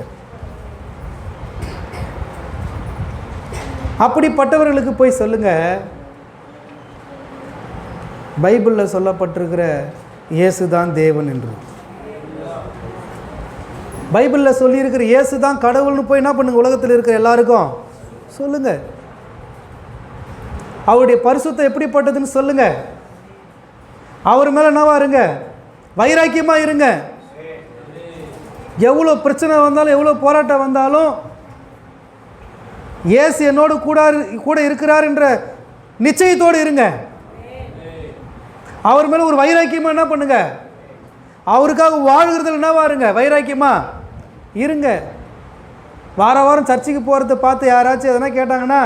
அப்படிப்பட்டவர்களுக்கு போய் சொல்லுங்கள், பைபிளில் சொல்லப்பட்டிருக்கிற இயேசு தான் தேவன் என்று. பைபிளில் சொல்லியிருக்கிற இயேசு தான் கடவுள்னு போய் என்ன பண்ணுங்க, உலகத்தில் இருக்கிற எல்லாருக்கும் சொல்லுங்கள். அவருடைய பரிசுத்தம் எப்படிப்பட்டதுன்னு சொல்லுங்கள். அவர் மேலே என்னவா இருங்க, வைராக்கியமாக இருங்க. எவ்வளோ பிரச்சனை வந்தாலும் எவ்வளோ போராட்டம் வந்தாலும் இயேசு என்னோடு கூட இருக்கிறார் என்ற நிச்சயத்தோடு இருங்க. அவர் மேலே ஒரு வைராக்கியமாக என்ன பண்ணுங்க, அவருக்காக வாழ்கிறதுல என்னவா இருங்க, வைராக்கியமாக இருங்க. வாரம் சர்ச்சுக்கு போகிறத பார்த்து யாராச்சும் எதனா கேட்டாங்கன்னா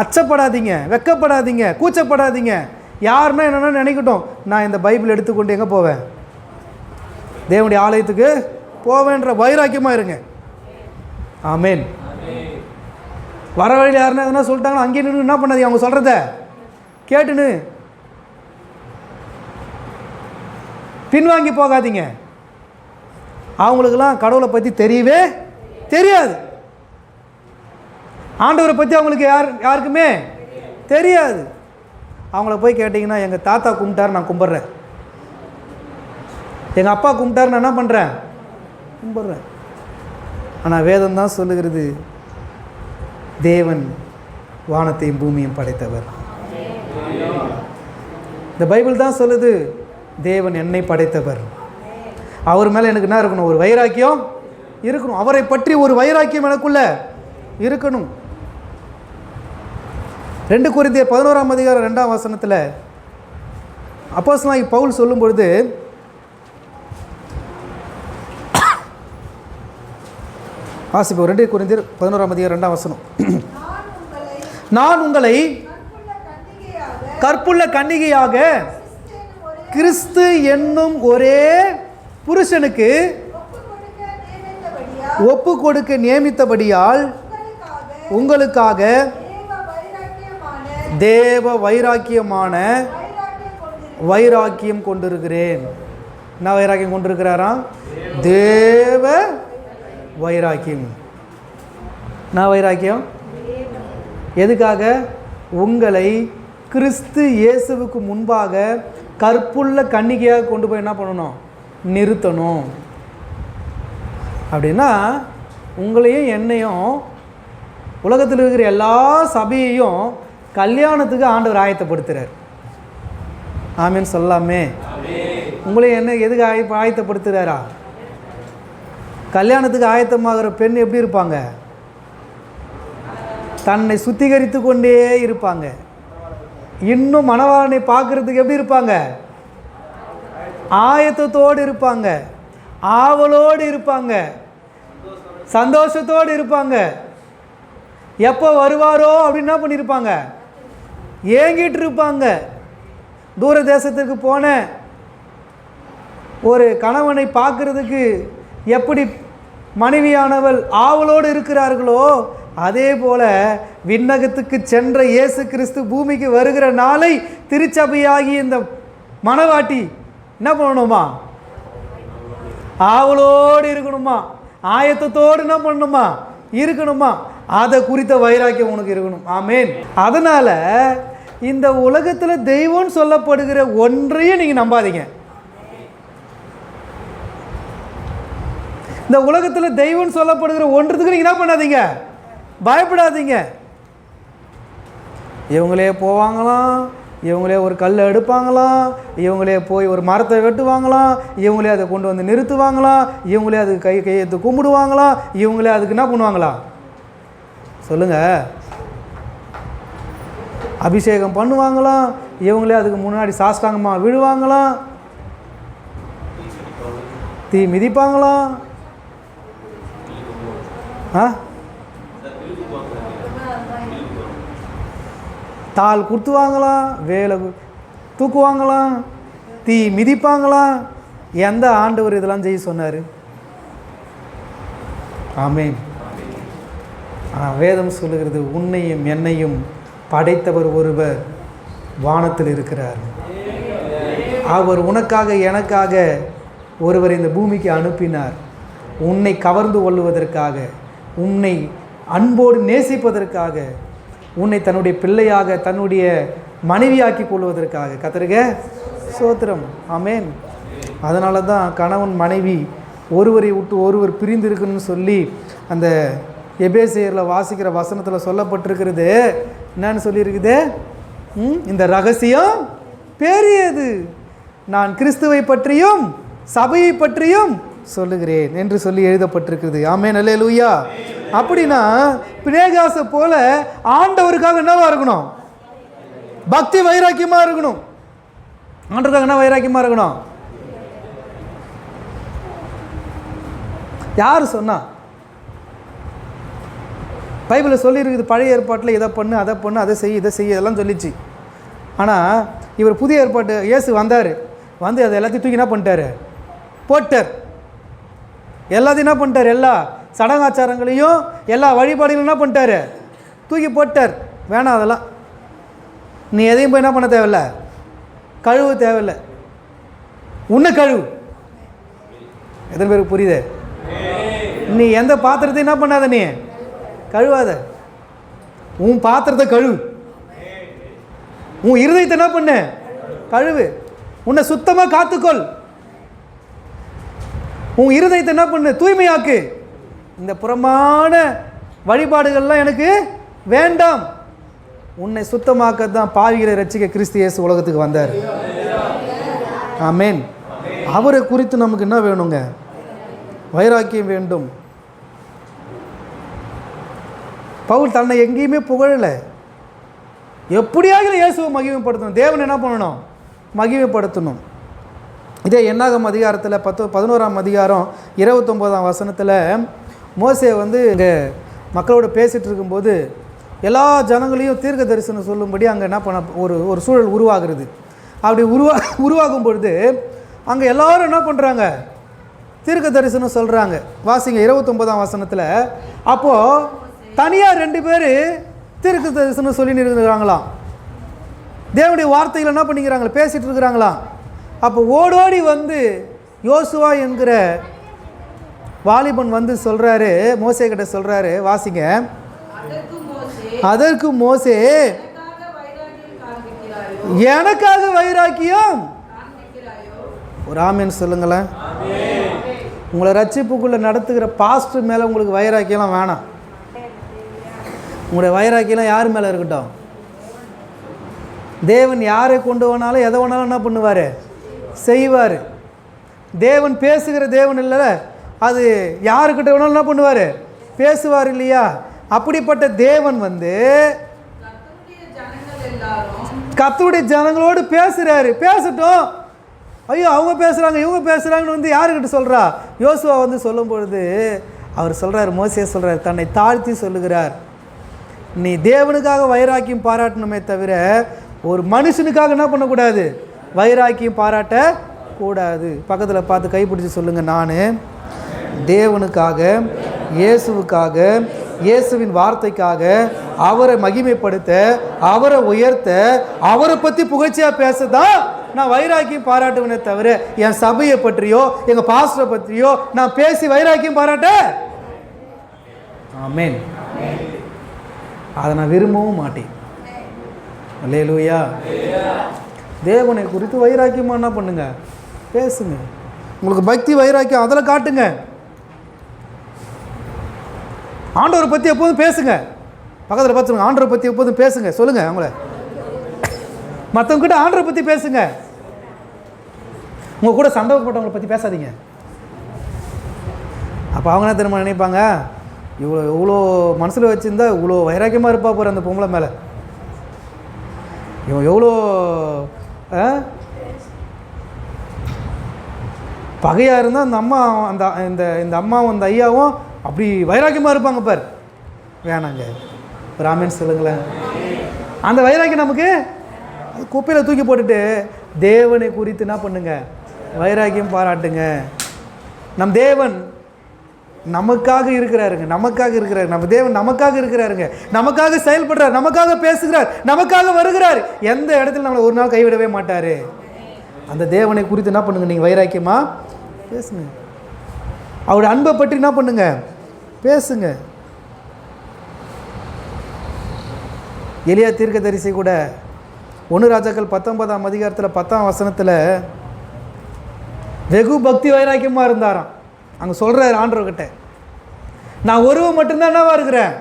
அச்சப்படாதீங்க, வெக்கப்படாதீங்க, கூச்சப்படாதீங்க. யாருன்னா என்னென்னா நினைக்கட்டும், நான் இந்த பைபிள் எடுத்துக்கொண்டு எங்கே போவேன், தேவனுடைய ஆலயத்துக்கு போவேன்ற வைராக்கியமாக இருங்க. ஆமேன். வர வழியில் யாருன்னா எதனா சொல்லிட்டாங்கன்னா அங்கேயே நின்று என்ன பண்ணாதீங்க, அவங்க சொல்கிறத கேட்டுன்னு பின்வாங்கி போகாதீங்க. அவங்களுக்கெல்லாம் கடவுளை பற்றி தெரியவே தெரியாது. ஆண்டவரை பற்றி அவங்களுக்கு யாருக்குமே தெரியாது. அவங்கள போய் கேட்டிங்கன்னா எங்கள் தாத்தா கும்பிட்டார், நான் கும்பிட்றேன். எங்கள் அப்பா கும்பிட்டார், நான் என்ன பண்ணுறேன், கும்பிட்றேன். ஆனால் வேதம் தான் சொல்லுகிறது, தேவன் வானத்தையும் பூமியும் படைத்தவர். இந்த பைபிள் தான் சொல்லுது, தேவன் என்னை படைத்தவர். அவர் மேலே எனக்கு என்ன இருக்கணும்? ஒரு வைராக்கியம் இருக்கணும். அவரை பற்றி ஒரு வைராக்கியம் எனக்குள்ள இருக்கணும். 2 கொரிந்தியர் 11ஆம் அதிகாரம் 2ஆம் வசனத்தில் அப்போஸ்தலனாகிய பவுல் சொல்லும் பொழுது, வாசிப்போம். 2 கொரிந்தியர் 11ஆம் அதிகாரம் 2ஆம் வசனம். நான் உங்களை கற்புள்ள கன்னிகையாக கிறிஸ்து என்னும் ஒரே புருஷனுக்கு ஒப்பு கொடுக்க நியமித்தபடியால் உங்களுக்காக தேவ வைராக்கியமான வைராக்கியம் கொண்டிருக்கிறேன். என்ன வைராக்கியம் கொண்டிருக்கிறாராம்? தேவ வைராக்கியம். என்ன வைராக்கியம்? எதுக்காக? உங்களை கிறிஸ்து இயேசுவுக்கு முன்பாக கற்புள்ள கன்னிகையாக கொண்டு போய் என்ன பண்ணணும்? நிறுத்தணும். அப்படின்னா உங்களையும் என்னையும் உலகத்தில் இருக்கிற எல்லா சபையையும் கல்யாணத்துக்கு ஆண்டவர் ஆயத்தப்படுத்துகிறார். ஆமீன் சொல்லாமே. உங்களையும் என்ன எதுக்கு ஆயத்தப்படுத்துகிறாரா? கல்யாணத்துக்கு ஆயத்தமாகிற பெண் எப்படி இருப்பாங்க? தன்னை சுத்திகரித்து கொண்டே இருப்பாங்க. இன்னும் மணவாளனை பார்க்கறதுக்கு எப்படி இருப்பாங்க? ஆயத்தத்தோடு இருப்பாங்க, ஆவலோடு இருப்பாங்க, சந்தோஷத்தோடு இருப்பாங்க. எப்போ வருவாரோ அப்படின்னு என்ன பண்ணியிருப்பாங்க? ஏங்கிட்டு இருப்பாங்க. தூர தேசத்துக்கு போன ஒரு கணவனை பார்க்கறதுக்கு எப்படி மனைவியானவள் ஆவலோடு இருக்கிறார்களோ, அதே போல விண்ணகத்துக்கு சென்ற இயேசு கிறிஸ்து பூமிக்கு வருகிற நாளை திருச்சபையாகி இந்த மணவாட்டி என்ன பண்ணணுமா? ஆவலோடு இருக்கணுமா, ஆயத்தத்தோடு என்ன பண்ணணுமா? இருக்கணுமா. அதை குறித்த வைராக்கியம் உனக்கு இருக்கணும். ஆமேன். அதனால இந்த உலகத்தில் தெய்வம் சொல்லப்படுகிற ஒன்றையும் நீங்கள் நம்பாதீங்க. இந்த உலகத்தில் தெய்வம் சொல்லப்படுகிற ஒன்றுத்துக்கு நீங்கள் என்ன பண்ணாதீங்க? பயப்படாதீங்க. இவங்களே போவாங்களாம், இவங்களே ஒரு கல்லை எடுப்பாங்களாம், இவங்களே போய் ஒரு மரத்தை வெட்டுவாங்களாம், இவங்களே அதை கொண்டு வந்து நிறுத்துவாங்களாம், இவங்களே அதுக்கு கையெழுத்து கும்பிடுவாங்களாம், இவங்களே அதுக்கு என்ன பண்ணுவாங்களா? சொல்லுங்க. அபிஷேகம் பண்ணுவாங்களாம், இவங்களே அதுக்கு முன்னாடி சாஷ்டாங்கமாக விழுவாங்களாம், தீ மிதிப்பாங்களாம், தாள் குத்துவாங்களாம், வேலை தூக்குவாங்களாம், தீ மிதிப்பாங்களாம். எந்த ஆண்டவர் இதெல்லாம் செய்ய சொன்னார்? ஆமேன். ஆனால் வேதம் சொல்லுகிறது, உன்னையும் என்னையும் படைத்தவர் ஒருவர் வானத்தில் இருக்கிறார். அவர் உனக்காக எனக்காக ஒருவர் இந்த பூமிக்கு அனுப்பினார். உன்னை கவர்ந்து கொள்வதற்காக, உன்னை அன்போடு நேசிப்பதற்காக, உன்னை தன்னுடைய பிள்ளையாக தன்னுடைய மனைவியாக்கி கொள்வதற்காக. கர்த்தருக்கு ஸ்தோத்திரம். ஆமேன். அதனால தான் கணவன் மனைவி ஒருவரை விட்டு ஒருவர் பிரிந்து இருக்குன்னு சொல்லி அந்த எபேசியரில் வாசிக்கிற வசனத்தில் சொல்லப்பட்டிருக்கிறது. என்னன்னு சொல்லியிருக்குது? இந்த ரகசியம் பெரியது, நான் கிறிஸ்துவை பற்றியும் சபையை பற்றியும் சொல்லுகிறேன் என்று சொல்லி எழுதப்பட்டிருக்கிறது. ஆமென், அல்லேலூயா. அப்படின்னா பினேகாசை போல ஆண்டவருக்காக என்னவா இருக்கணும்? பக்தி வைராக்கியமா இருக்கணும். ஆண்டவருக்காக என்ன வைராக்கியமா இருக்கணும்? யார் சொன்னா? பைபிளில் சொல்லியிருக்குது. பழைய ஏற்பாட்டில் இதை பண்ணு, அதை பண்ணு, அதை செய், இதை செய், இதெல்லாம் சொல்லிச்சு. ஆனால் இவர் புதிய ஏற்பாட்டு இயேசு வந்தார், வந்து அதை எல்லாத்தையும் தூக்கி என்ன பண்ணிட்டார்? போட்டார். எல்லாத்தையும் என்ன பண்ணிட்டார்? எல்லா சடங்காச்சாரங்களையும் எல்லா வழிபாடுகளும் என்ன பண்ணிட்டார்? தூக்கி போட்டார். வேணாம், அதெல்லாம் நீ எதையும் போய் என்ன பண்ண தேவையில்ல, கழுவு தேவையில்லை, உன்னை கழுவு. எத்தனை பேருக்கு புரியுது? நீ எந்த பாத்திரத்தையும் என்ன பண்ணாத, நீ கழுவாத, உன் பாத்திரத்தை கழுவு. உன் இருதயத்தை என்ன பண்ணு? கழுவு. உன்னை சுத்தமாக காத்துக்கொள். உன் இருதயத்தை என்ன பண்ணு? தூய்மையாக்கு. இந்த புறமான வழிபாடுகள்லாம் எனக்கு வேண்டாம். உன்னை சுத்தமாக்க தான் பாவிகளை ரட்சிக்க கிறிஸ்து இயேசு உலகத்துக்கு வந்தார். ஆமென். அவரை குறித்து நமக்கு என்ன வேணுங்க? வைராக்கியம் வேண்டும். பவுல் தன்னை எங்கேயுமே புகழலை. எப்படியாக இயேசுவை மகிமைப்படுத்தணும். தேவன் என்ன பண்ணணும்? மகிமைப்படுத்தணும். இதே என்னாகும் அதிகாரத்தில் 11ஆம் அதிகாரம் 29ஆம் வசனத்தில் மோசே இங்கே மக்களோட பேசிகிட்டு இருக்கும்போது எல்லா ஜனங்களையும் தீர்க்க தரிசனம் சொல்லும்படி அங்கே என்ன பண்ண ஒரு சூழல் உருவாகிறது. அப்படி உருவாகும் பொழுது அங்கே எல்லோரும் என்ன பண்ணுறாங்க? தீர்க்க தரிசனம் சொல்கிறாங்க. வாசிங்க 29ஆம் வசனத்தில். அப்போது தனியாக 2 பேர் தீர்க்க தரிசனம் சொல்லி இருக்கிறாங்களாம். தேவனுடைய வார்த்தைகள் என்ன பண்ணிக்கிறாங்க? பேசிகிட்டு இருக்கிறாங்களாம். அப்போ ஓடோடி யோசுவா என்கிற வாலிபன் சொல்கிறாரு, மோசே கிட்ட சொல்கிறாரு. வாசிங்க. அதற்கு மோசே, எனக்காக வைராக்கியம். ஒரு ஆமேன் சொல்லுங்களேன். உங்களை ரட்சிப்புக்குள்ளே நடத்துகிற பாஸ்டர் மேலே உங்களுக்கு வைராக்கியெல்லாம் வேணாம். உங்களுடைய வைராக்கியெல்லாம் யார் மேலே இருக்கட்டும். தேவன் யாரை கொண்டு போனாலும் எதை வேணாலும் என்ன பண்ணுவார்? செய்வார். தேவன் பேசுகிற தேவன் இல்லை, அது யாருக்கிட்ட வேணாலும் என்ன பண்ணுவார்? பேசுவார் இல்லையா? அப்படிப்பட்ட தேவன் கர்த்தருடைய ஜனங்களோடு பேசுகிறாரு. பேசட்டும். ஐயோ அவங்க பேசுகிறாங்க இவங்க பேசுகிறாங்கன்னு யாருக்கிட்ட சொல்கிறா? யோசுவா சொல்லும் பொழுது அவர் சொல்கிறார், மோசே சொல்கிறார், தன்னை தாழ்த்தி சொல்லுகிறார். நீ தேவனுக்காக வைராக்கியம் பாராட்டணுமே தவிர ஒரு மனுஷனுக்காக என்ன பண்ணக்கூடாது? வைராக்கியம் பாராட்டக்கூடாது. பக்கத்தில் பார்த்து கைப்பிடிச்சு சொல்லுங்கள், நான் தேவனுக்காக, இயேசுவுக்காக, இயேசுவின் வார்த்தைக்காக, அவரை மகிமைப்படுத்த, அவரை உயர்த்த, அவரை பற்றி புகழ்ச்சியாக பேச தான் நான் வைராக்கியம் பாராட்டுவேனே தவிர என் சபையை பற்றியோ எங்கள் பாஸ்டரை பற்றியோ நான் பேசி வைராக்கியம் பாராட்ட ஆமென் அதை நான் விரும்பவும் மாட்டேன். அல்லேலூயா. தேவனை குறித்து வைராக்கியமாக என்ன பண்ணுங்க? பேசுங்க. உங்களுக்கு பக்தி வைராக்கியம் அதில் காட்டுங்க. ஆண்டவரை பற்றி எப்போதும் பேசுங்க. பக்கத்தில் பார்த்துருங்க, ஆண்டவரை பற்றி எப்போதும் பேசுங்க. சொல்லுங்கள் அவங்கள, மற்றவங்கிட்ட ஆண்டவரை பற்றி பேசுங்க. உங்கள் கூட சண்டை போட்டவங்களை பற்றி பேசாதீங்க. அப்போ அவங்க என்ன திரும்ப நினைப்பாங்க? இவ்வளோ மனசில் வச்சுருந்தா இவ்வளோ வைராக்கியமாக இருப்பா போகிற அந்த பொம்பளை மேலே, இவன் எவ்வளோ பகையாக இருந்தால் அந்த அம்மா இந்த அம்மாவும் அந்த ஐயாவும் அப்படி வைராக்கியமாக இருப்பாங்க பார். வேணாங்க, ஒரு ஆமென் சொல்லுங்களேன். அந்த வைராக்கியம் நமக்கு குப்பையில் தூக்கி போட்டுட்டு தேவனை குறித்து என்ன பண்ணுங்க? வைராக்கியம் பாராட்டுங்க. நம் தேவன் நமக்காக இருக்கிறாருங்க, நமக்காக இருக்கிறாரு. நம்ம தேவன் நமக்காக இருக்கிறாருங்க, நமக்காக செயல்படுறார், நமக்காக பேசுகிறார், நமக்காக வருகிறார். எந்த இடத்துல நம்மளை ஒரு நாள் கைவிடவே மாட்டார். அந்த தேவனை குறித்து என்ன பண்ணுங்க? நீங்கள் வைராக்கியமாக பேசுங்க. அவருடைய அன்பை பற்றி என்ன பண்ணுங்க? பேசுங்க. எலியா தீர்க்கதரிசி கூட 1 ராஜாக்கள் 19ஆம் அதிகாரத்தில் 10ஆம் வசனத்தில் வெகு பக்தி வைராக்கியமாக இருந்தாராம். அங்கே சொல்கிறார் ஆண்டவர்கிட்ட, நான் ஒருவன் மட்டும்தான் என்னவா இருக்கிறேன்,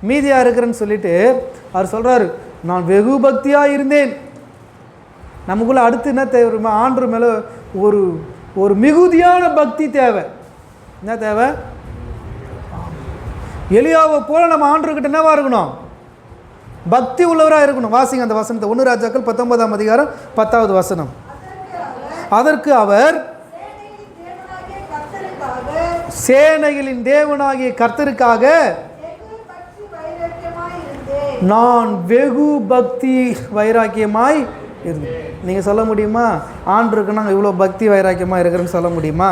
மீதியாக இருக்கிறேன்னு சொல்லிட்டு அவர் சொல்கிறாரு, நான் வெகு பக்தியாக இருந்தேன். நமக்குள்ளே அடுத்து என்ன தேவை? ஆண்டவர் மேலே ஒரு மிகுதியான பக்தி தேவை. என்ன தேவை? எலியாவை போல நம்ம ஆண்டவர்கிட்ட என்னவா இருக்கணும்? பக்தி உள்ளவராக இருக்கணும். வாசிங்க அந்த வசனத்தை. 1 ராஜாக்கள் 19ஆம் அதிகாரம் 10வது வசனம். அதற்கு அவர், சேனைகளின் தேவனாகிய கர்த்தருக்காக நான் வெகு பக்தி வைராக்கியமாய் இருந்தேன். நீங்கள் சொல்ல முடியுமா? ஆண்டவருக்கு நாங்கள் இவ்வளோ பக்தி வைராக்கியமாக இருக்கிறேன்னு சொல்ல முடியுமா?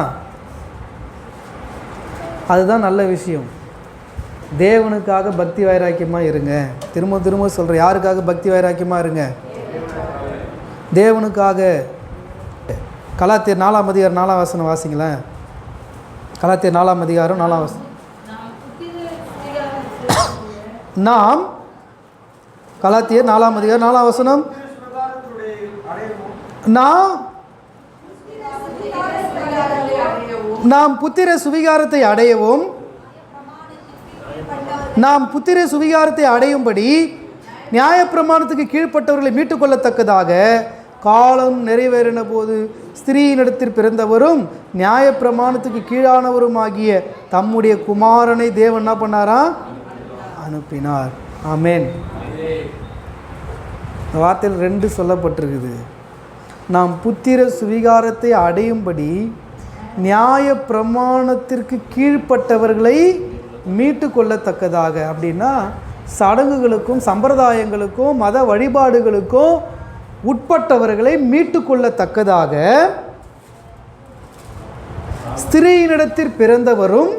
அதுதான் நல்ல விஷயம். தேவனுக்காக பக்தி வைராக்கியமாக இருங்க. திரும்ப திரும்ப சொல்கிறேன், யாருக்காக பக்தி வைராக்கியமாக இருங்க? தேவனுக்காக. கலாத்தியர் 4ஆம் அதிகாரம் 4ஆம் வசனம் வாசிங்களேன். கலாத்தியர் 4ஆம் அதிகாரம் 4ஆம் வசனம். நாம் கலாத்தியர் 4ஆம் அதிகாரம் 4ஆம் வசனம், நாம் புத்திர சுவிகாரத்தை அடையவும், நாம் புத்திர சுவிகாரத்தை அடையும்படி நியாயப்பிரமாணத்துக்கு கீழ்ப்பட்டவர்களை மீட்டுக்கொள்ளத்தக்கதாக காலம் நிறைவேறின போது ஸ்திரீயினிடத்தில் பிறந்தவரும் நியாயப்பிரமாணத்துக்கு கீழானவரும் ஆகிய தம்முடைய குமாரனை தேவன் என்ன பண்ணாராம்? அனுப்பினார். ஆமென். இந்த வார்த்தையில் 2 சொல்லப்பட்டிருக்குது. நாம் புத்திர சுவிகாரத்தை அடையும்படி நியாய பிரமாணத்திற்கு கீழ்ப்பட்டவர்களை மீட்டு கொள்ளத்தக்கதாக. அப்படின்னா சடங்குகளுக்கும் சம்பிரதாயங்களுக்கும் மத வழிபாடுகளுக்கும் உட்பட்டவர்களை மீட்டு கொள்ளத்தக்கதாக ஸ்திரீயினிடத்தில் பிறந்தவரும்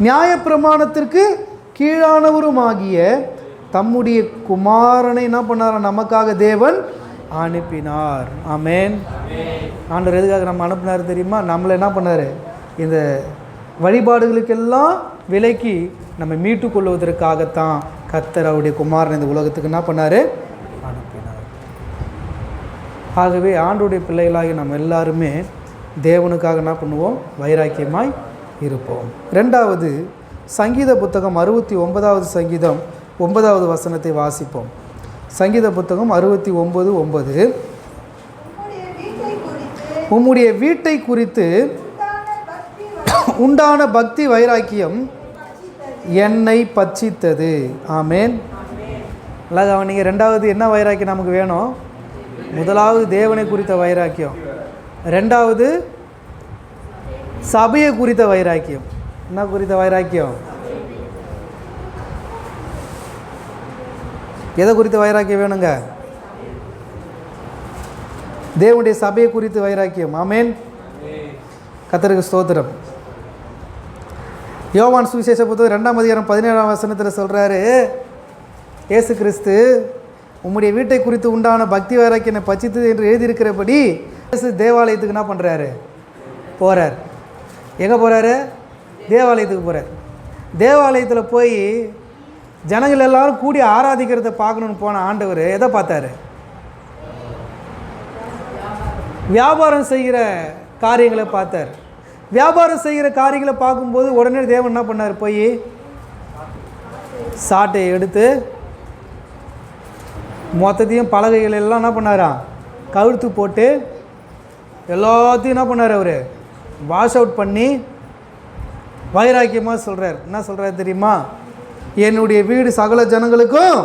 நியாயப்பிரமாணத்திற்கு கீழானவருமாகிய தம்முடைய குமாரனை என்ன பண்ணார்? நமக்காக தேவன் அனுப்பினார். ஆமென். ஆண்டவர் எதுக்காக நம்ம அனுப்பினார் தெரியுமா? நம்மளை என்ன பண்ணார்? இந்த வழிபாடுகளுக்கெல்லாம் விலைக்கு நம்ம மீட்டு கொள்வதற்காகத்தான் கர்த்தர் அவருடைய குமாரன் இந்த உலகத்துக்கு என்ன பண்ணார்? அனுப்பினார். ஆகவே ஆண்டவருடைய பிள்ளைகளாகி நம்ம எல்லாருமே தேவனுக்காக என்ன பண்ணுவோம்? வைராக்கியமாய் இருப்போம். 2வது சங்கீத புத்தகம் 69வது சங்கீதம் 9வது வசனத்தை வாசிப்போம். சங்கீத புத்தகம் 69:9. உம்முடைய வீட்டை குறித்து உண்டான பக்தி வைராக்கியம் என்னை பட்சித்தது. ஆமென். அழகா நீங்கள் 2வது என்ன வைராக்கியம் நமக்கு வேணும்? முதலாவது தேவனை குறித்த வைராக்கியம், 2வது சபையை குறித்த வைராக்கியம். என்ன குறித்த வைராக்கியம்? எதை குறித்த வைராக்கியம் வேணுங்க? தேவனுடைய சபையை குறித்து வைராக்கியம். ஆமென். கர்த்தருக்கு ஸ்தோத்திரம். யோவான் சுவிசேஷ புத்தகம் 2ஆம் அதிகாரம் 17ஆம் வசனத்தில் சொல்கிறாரு, இயேசு கிறிஸ்து உம்முடைய வீட்டை குறித்து உண்டான பக்தி வைராக்கியம் என்னை பட்சித்தது என்று எழுதியிருக்கிறபடி இயேசு தேவாலயத்துக்கு என்ன பண்ணுறாரு? போகிறார். எங்கே போகிறாரு? தேவாலயத்துக்கு போகிறார். தேவாலயத்தில் போய் ஜனங்கள் எல்லாரும் கூடி ஆராதிக்கிறத பார்க்கணுன்னு போன ஆண்டவர் எதை பார்த்தாரு? வியாபாரம் செய்கிற காரியங்களை பார்த்தார். வியாபாரம் செய்கிற காரியங்களை பார்க்கும்போது உடனே தேவன் என்ன பண்ணார்? போய் சாட்டையை எடுத்து மொத்தத்தையும் பலகைகள் எல்லாம் என்ன பண்ணாராம்? கவிழ்த்து போட்டு எல்லாத்தையும் என்ன பண்ணார்? அவர் வாஷ் அவுட் பண்ணி வைராக்கியமாக சொல்கிறார். என்ன சொல்கிறார் தெரியுமா? என்னுடைய வீடு சகல ஜனங்களுக்கும்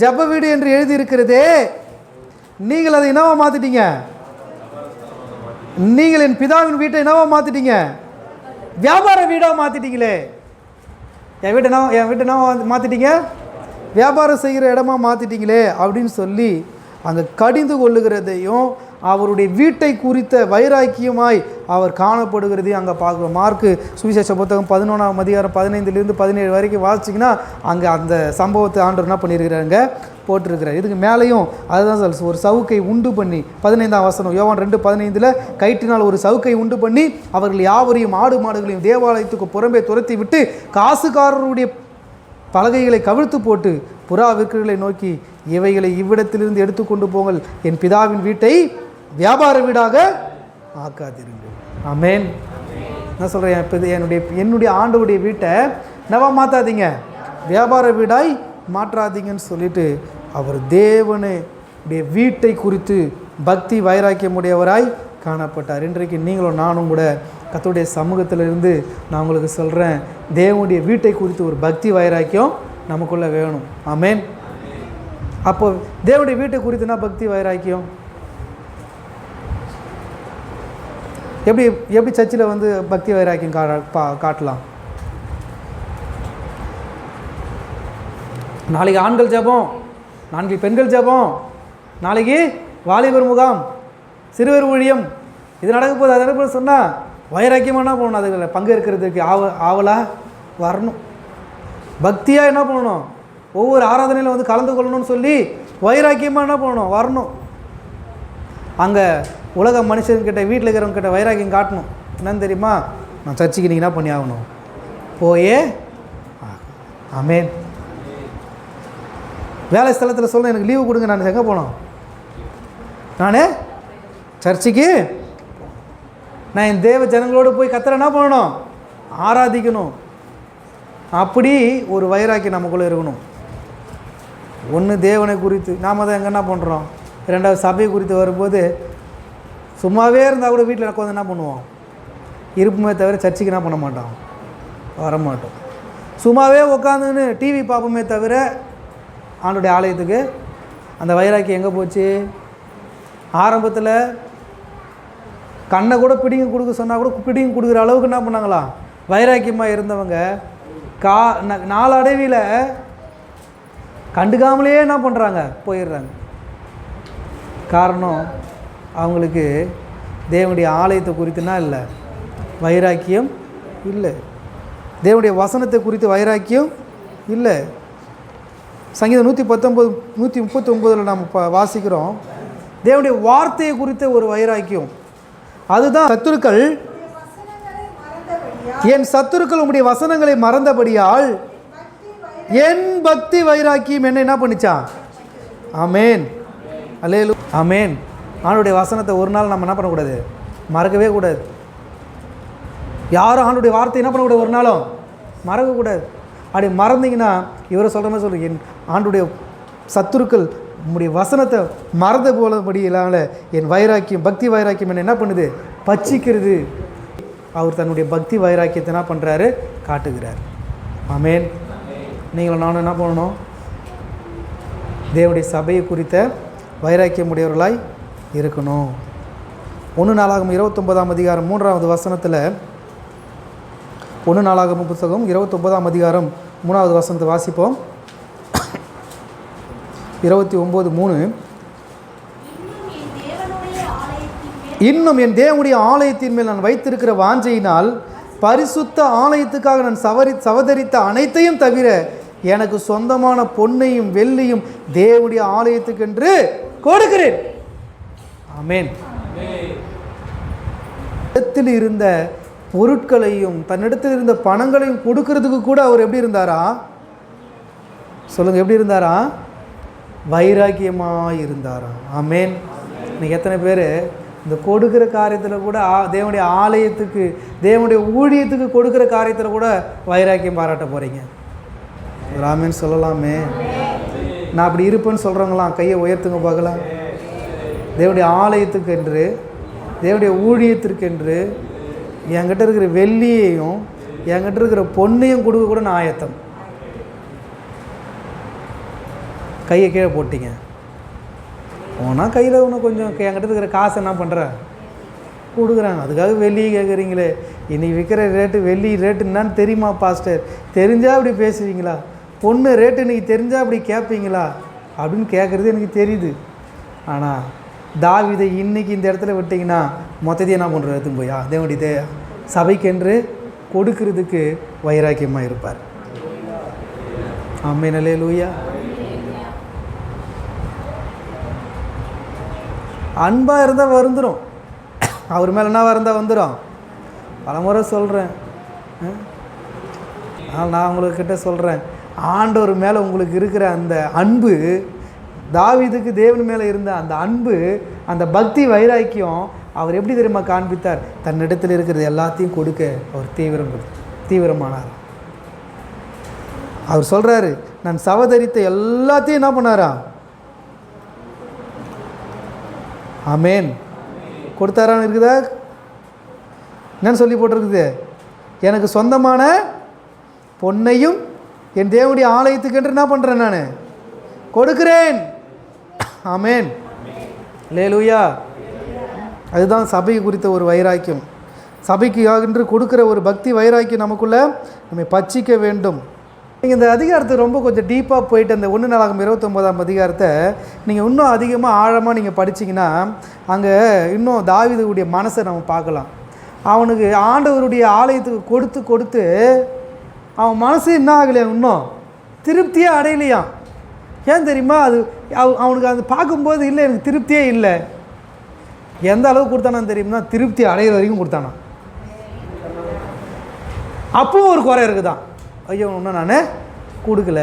ஜப வீடு என்று எழுதியிருக்கிறதே, நீங்கள் அதை என்னவா மாற்றிட்டீங்க? நீங்கள் என் பிதாவின் வீட்டை என்னவா மாற்றிட்டீங்க? வியாபார வீடாக மாற்றிட்டீங்களே. என் வீட்டை என்னவா மாற்றிட்டீங்க? வியாபாரம் செய்கிற இடமா மாற்றிட்டீங்களே அப்படின்னு சொல்லி அங்கே கடிந்து கொள்ளுகிறதையும் அவருடைய வீட்டை குறித்த வைராக்கியமாய் அவர் காணப்படுகிறதையும் அங்கே பார்க்குறோம். மார்க்கு சுவிசேஷ புத்தகம் 11ஆம் அதிகாரம் 15லிருந்து 17 வரைக்கும் வாசிச்சிங்கன்னா அங்கே அந்த சம்பவத்தை ஆண்டவர் என்ன பண்ணியிருக்கிறாங்க? போட்டிருக்கிறார். இதுக்கு மேலேயும் அதுதான் சார், ஒரு சவுக்கை உண்டு பண்ணி 15ஆம் வசனம் யோவான் 2:15 கயிற்றினால் ஒரு சவுக்கை உண்டு பண்ணி அவர்கள் யாவரையும் ஆடு மாடுகளையும் தேவாலயத்துக்கு புறம்பே துரத்தி விட்டு காசுக்காரருடைய பலகைகளை கவிழ்த்து போட்டு புறா விற்கிறவர்களை நோக்கி இவைகளை இவ்விடத்திலிருந்து எடுத்துக்கொண்டு போங்கள், என் பிதாவின் வீட்டை வியாபார வீடாக ஆக்காதிருங்கள். ஆமென். என்ன சொல்கிறேன்? இப்போ என்னுடைய ஆண்டவருடைய வீட்டை நவா மாற்றாதீங்க, வியாபார வீடாய் மாற்றாதீங்கன்னு சொல்லிட்டு அவர் தேவனுடைய வீட்டை குறித்து பக்தி வைராக்கியமுடையவராய் காணப்பட்டார். இன்றைக்கு நீங்களும் நானும் கூட கர்த்தருடைய சமூகத்திலிருந்து நான் உங்களுக்கு சொல்கிறேன், தேவனுடைய வீட்டை குறித்து ஒரு பக்தி வைராக்கியம் நமக்குள்ளே வேணும். ஆமென். அப்போ தேவனுடைய வீட்டை குறித்துனா பக்தி வைராக்கியம் எப்படி சர்ச்சில் வந்து பக்தி வைராக்கியம் காட்டலாம்? நாளைக்கு ஆண்கள் ஜெபம், நாளைக்கு பெண்கள் ஜெபம், நாளைக்கு வாலிபர் முகாம், சிறுவர் ஊழியம், இது நடக்க போது அது நடக்க சொன்னால் வைராக்கியமாக என்ன பண்ணணும்? அதுகளில் பங்கேற்கிறதுக்கு ஆவலாக வரணும். பக்தியாக என்ன பண்ணணும்? ஒவ்வொரு ஆராதனையில் வந்து கலந்து கொள்ளணும்னு சொல்லி வைராக்கியமாக என்ன பண்ணணும்? வரணும். அங்கே உலக மனுஷன்கிட்ட வீட்டில் இருக்கிறவங்ககிட்ட வைராக்கியம் காட்டணும். என்னன்னு தெரியுமா? நான் சர்ச்சுக்கு நீங்கள் என்ன பண்ணி ஆகணும்? போயே. ஆமென். வேலை ஸ்தலத்தில் சொல்ல எனக்கு லீவு கொடுங்க, நான் எங்கே போனோம்? நான் சர்ச்சுக்கு, நான் என் தேவ ஜனங்களோடு போய் கர்த்தரை என்ன பண்ணணும்? ஆராதிக்கணும். அப்படி ஒரு வைராக்கியம் நமக்குள்ளே இருக்கணும். ஒன்று தேவனை குறித்து நாம் தான் எங்கே என்ன பண்ணுறோம், ரெண்டாவது சபையை குறித்து வரும்போது சும்மாவே இருந்தால் கூட வீட்டில் உட்காந்து என்ன பண்ணுவோம், இருப்புமே தவிர சர்ச்சுக்கு என்ன பண்ண மாட்டோம், வரமாட்டோம். சும்மாவே உட்காந்துன்னு டிவி பார்ப்போமே தவிர ஆண்டுடைய ஆலயத்துக்கு அந்த வைராக்கியம் எங்கே போச்சு? ஆரம்பத்தில் கண்ணை கூட பிடிங்க கொடுக்க சொன்னால் கூட பிடிங்க கொடுக்குற அளவுக்கு என்ன பண்ணாங்களா, வைராக்கியமாக இருந்தவங்க நாளடைவில் கண்டுக்காமலே என்ன பண்ணுறாங்க, போயிடுறாங்க. காரணம் அவங்களுக்கு தேவனுடைய ஆலயத்தை குறித்துனா இல்லை, வைராக்கியம் இல்லை. தேவனுடைய வசனத்தை குறித்து வைராக்கியம் இல்லை. சங்கீதம் 139 நாம் வாசிக்கிறோம், தேவனுடைய வார்த்தையை குறித்த ஒரு வைராக்கியம். அதுதான் சத்துருக்கள், என் சத்துருக்கள் உம்முடைய வசனங்களை மறந்தபடியால் என் பக்தி வைராக்கியம் என்ன பண்ணிச்சான். ஆமேன், அல்லேலூயா, ஆமேன். ஆண்டுடைய வசனத்தை ஒரு நாள் நம்ம என்ன பண்ணக்கூடாது, மறக்கவே கூடாது. யாரும் ஆண்டுடைய வார்த்தை என்ன பண்ணக்கூடாது, ஒரு நாளும் மறக்கக்கூடாது. அப்படி மறந்தீங்கன்னா இவரை சொல்கிற மாதிரி சொல்கிறேன், என் ஆண்டுடைய சத்துருக்கள் உம்முடைய வசனத்தை மறந்து போலபடி இல்லாமல் என் வைராக்கியம் பக்தி வைராக்கியம் என்ன பண்ணுது, பச்சிக்கிறது. அவர் தன்னுடைய பக்தி வைராக்கியத்தை என்ன பண்ணுறாரு, காட்டுகிறார். ஆமேன். நீங்களும் நானும் என்ன பண்ணணும், தேவனுடைய சபையை குறித்த வைராக்கியம் உடையவர்களாய் இருக்கணும். 1 நாளாகமம் 29ஆம் அதிகாரம் 3வது வசனத்தில், 1 நாளாகமம் புத்தகம் 29ஆம் அதிகாரம் 3வது வசனத்தை வாசிப்போம். 29:3, இன்னும் என் தேவனுடைய ஆலயத்தின் மேல் நான் வைத்திருக்கிற வாஞ்சையினால் பரிசுத்த ஆலயத்துக்காக நான் சவதரித்த அனைத்தையும் தவிர எனக்கு சொந்தமான பொன்னையும் வெள்ளியும் தேவனுடைய ஆலயத்துக்கென்று கொடுக்கிறேன். ஆமேன். இடத்தில் இருந்த பொருட்களையும் தன்னிடத்தில் இருந்த பணங்களையும் கொடுக்கறதுக்கு கூட அவர் எப்படி இருந்தாரா சொல்லுங்க, எப்படி இருந்தாரா, வைராக்கியமாக இருந்தாரா. ஆமேன். இன்னைக்கு எத்தனை பேர் இந்த கொடுக்குற காரியத்தில் கூட தேவனுடைய ஆலயத்துக்கு தேவனுடைய ஊழியத்துக்கு கொடுக்குற காரியத்தில் கூட வைராக்கியம் பாராட்ட போகிறீங்க? ஆமேன் சொல்லலாமே. நான் அப்படி இருப்பேன்னு சொல்கிறவங்களாம் கையை உயர்த்துங்க பார்க்கலாம். தேவனுடைய ஆலயத்துக்கு என்று தேவனுடைய ஊழியத்திற்கென்று என்கிட்ட இருக்கிற வெள்ளியையும் என்கிட்ட இருக்கிற பொண்ணையும் கொடுக்க கூட நான் ஆயத்தம். கையை கீழே போட்டிங்க போனால் கையில் ஒன்று கொஞ்சம் என்கிட்ட இருக்கிற காசை என்ன பண்ணுறேன், கொடுக்குறாங்க. அதுக்காக வெள்ளியை கேட்குறீங்களே, இன்றைக்கி விற்கிற ரேட்டு வெள்ளி ரேட்டு என்னான்னு தெரியுமா பாஸ்டர்? தெரிஞ்சால் அப்படி பேசுவீங்களா? பொண்ணு ரேட்டு இன்றைக்கி தெரிஞ்சால் அப்படி கேட்பீங்களா அப்படின்னு கேட்குறது எனக்கு தெரியுது. ஆனால் தாவீதை இன்றைக்கி இந்த இடத்துல விட்டிங்கன்னா மொத்தத்தையும் என்ன பண்ணுறது, எடுத்துன்னு போயா தேவனுடைய சபைக்கென்று கொடுக்கறதுக்கு வைராக்கியமாக இருப்பார். ஆமென், அல்லேலூயா. அன்பாக இருந்தால் வந்துடும், அவர் மேலே என்ன இருந்தால் வந்துடும். பலமுறை சொல்கிறேன், நான் உங்கள்கிட்ட சொல்கிறேன், ஆண்டவர் மேலே உங்களுக்கு இருக்கிற அந்த அன்பு, தாவீதுக்கு தேவன் மேலே இருந்த அந்த அன்பு, அந்த பக்தி வைராக்கியம் அவர் எப்படி தெரியுமா காண்பித்தார்? தன்னிடத்தில் இருக்கிறது எல்லாத்தையும் கொடுக்க அவர் தீவிரமானார். அவர் சொல்கிறாரு, நான் சவதரித்த எல்லாத்தையும் என்ன பண்ணாரா? ஆமேன். கொடுத்தாரான்னு இருக்குதா? என்னன்னு சொல்லி போட்டிருக்குது? எனக்கு சொந்தமான பொன்னையும் என் தேவனுடைய ஆலயத்துக்கு என்று என்ன பண்ணுறேன், நான் கொடுக்கிறேன். ஆமேன், அல்லேலூயா. அதுதான் சபை குறித்த ஒரு வைராக்கியம். சபைக்கு என்று கொடுக்குற ஒரு பக்தி வைராக்கியம் நமக்குள்ளே நம்ம பச்சிக்க வேண்டும். நீங்கள் இந்த அதிகாரத்தை ரொம்ப கொஞ்சம் டீப்பாக போயிட்டு அந்த 1 நாளாகமம் 29ஆம் அதிகாரத்தை நீங்கள் இன்னும் அதிகமாக ஆழமாக நீங்கள் படிச்சிங்கன்னா அங்கே இன்னும் தாவீதுடைய மனசை நம்ம பார்க்கலாம். அவனுக்கு ஆண்டவருடைய ஆலயத்துக்கு கொடுத்து கொடுத்து அவன் மனசு என்ன ஆகலையா, இன்னும் திருப்தியே அடையலையாம். ஏன் தெரியுமா? அது அவனுக்கு அது பார்க்கும்போது இல்லை, எனக்கு திருப்தியே இல்லை. எந்த அளவுக்கு கொடுத்தானான்னு தெரியுமா? திருப்தி அடைகிற வரைக்கும் கொடுத்தானா. அப்பவும் ஒரு குறை இருக்குதான், ஐயோ இன்னும் நான் கொடுக்கல.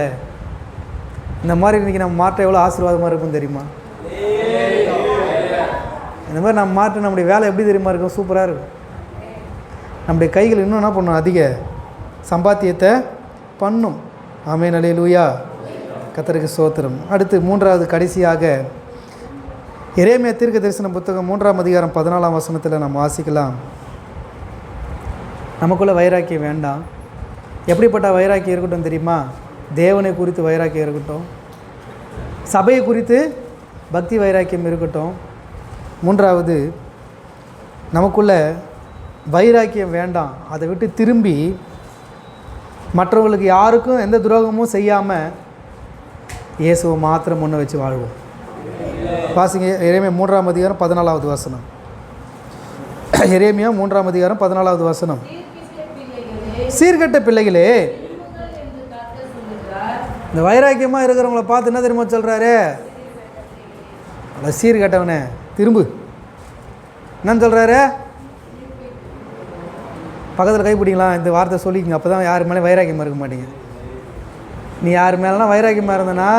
இந்த மாதிரி இன்றைக்கி நம்ம மாற்ற எவ்வளோ ஆசீர்வாதமாக இருக்கும் தெரியுமா? இந்த மாதிரி நம்ம மாற்ற நம்முடைய வேலை எப்படி தெரியுமா இருக்கும்? சூப்பராக இருக்கும். நம்முடைய கைகள் இன்னும் என்ன பண்ணும்? அதிக சம்பாத்தியத்தை பண்ணும். ஆமென், அல்லேலூயா. கர்த்தருக்கு ஸ்தோத்திரம். அடுத்து மூன்றாவது கடைசியாக எரேமியா தீர்க்க தரிசன புத்தகம் 3ஆம் அதிகாரம் 14ஆம் வசனத்தில் நம்ம வாசிக்கலாம். நமக்குள்ள வைராக்கியம் வேண்டாம். எப்படிப்பட்ட வைராக்கியம் இருக்கட்டும் தெரியுமா? தேவனை குறித்து வைராக்கியம் இருக்கட்டும், சபையை குறித்து பக்தி வைராக்கியம் இருக்கட்டும். மூன்றாவது, நமக்குள்ள வைராக்கியம் வேண்டாம். அதை விட்டு திரும்பி மற்றவர்களுக்கு யாருக்கும் எந்த துரோகமும் செய்யாமல் இயேசுவை மாத்திரம் முன்ன வச்சு வாழ்வோம். வாசிங்க எரேமியா 3ஆம் அதிகாரம் 14ஆவது வசனம். எரேமியா 3ஆம் அதிகாரம் 14ஆவது வசனம். சீர்கெட்ட பிள்ளைகளே, இந்த வைராக்கியமாக இருக்கிறவங்கள பார்த்து என்ன தெரியுமா சொல்கிறாரு? சீர்கெட்டவனே திரும்பு. என்னன்னு சொல்கிறாரு? பக்கத்தில் கைப்பிடிக்கலாம், இந்த வார்த்தை சொல்லிக்கங்க. அப்போ தான் யார் மேலே வைராக்கியமாக இருக்க மாட்டீங்க. நீ யார் மேலாம் வைராக்கியமாக இருந்தனா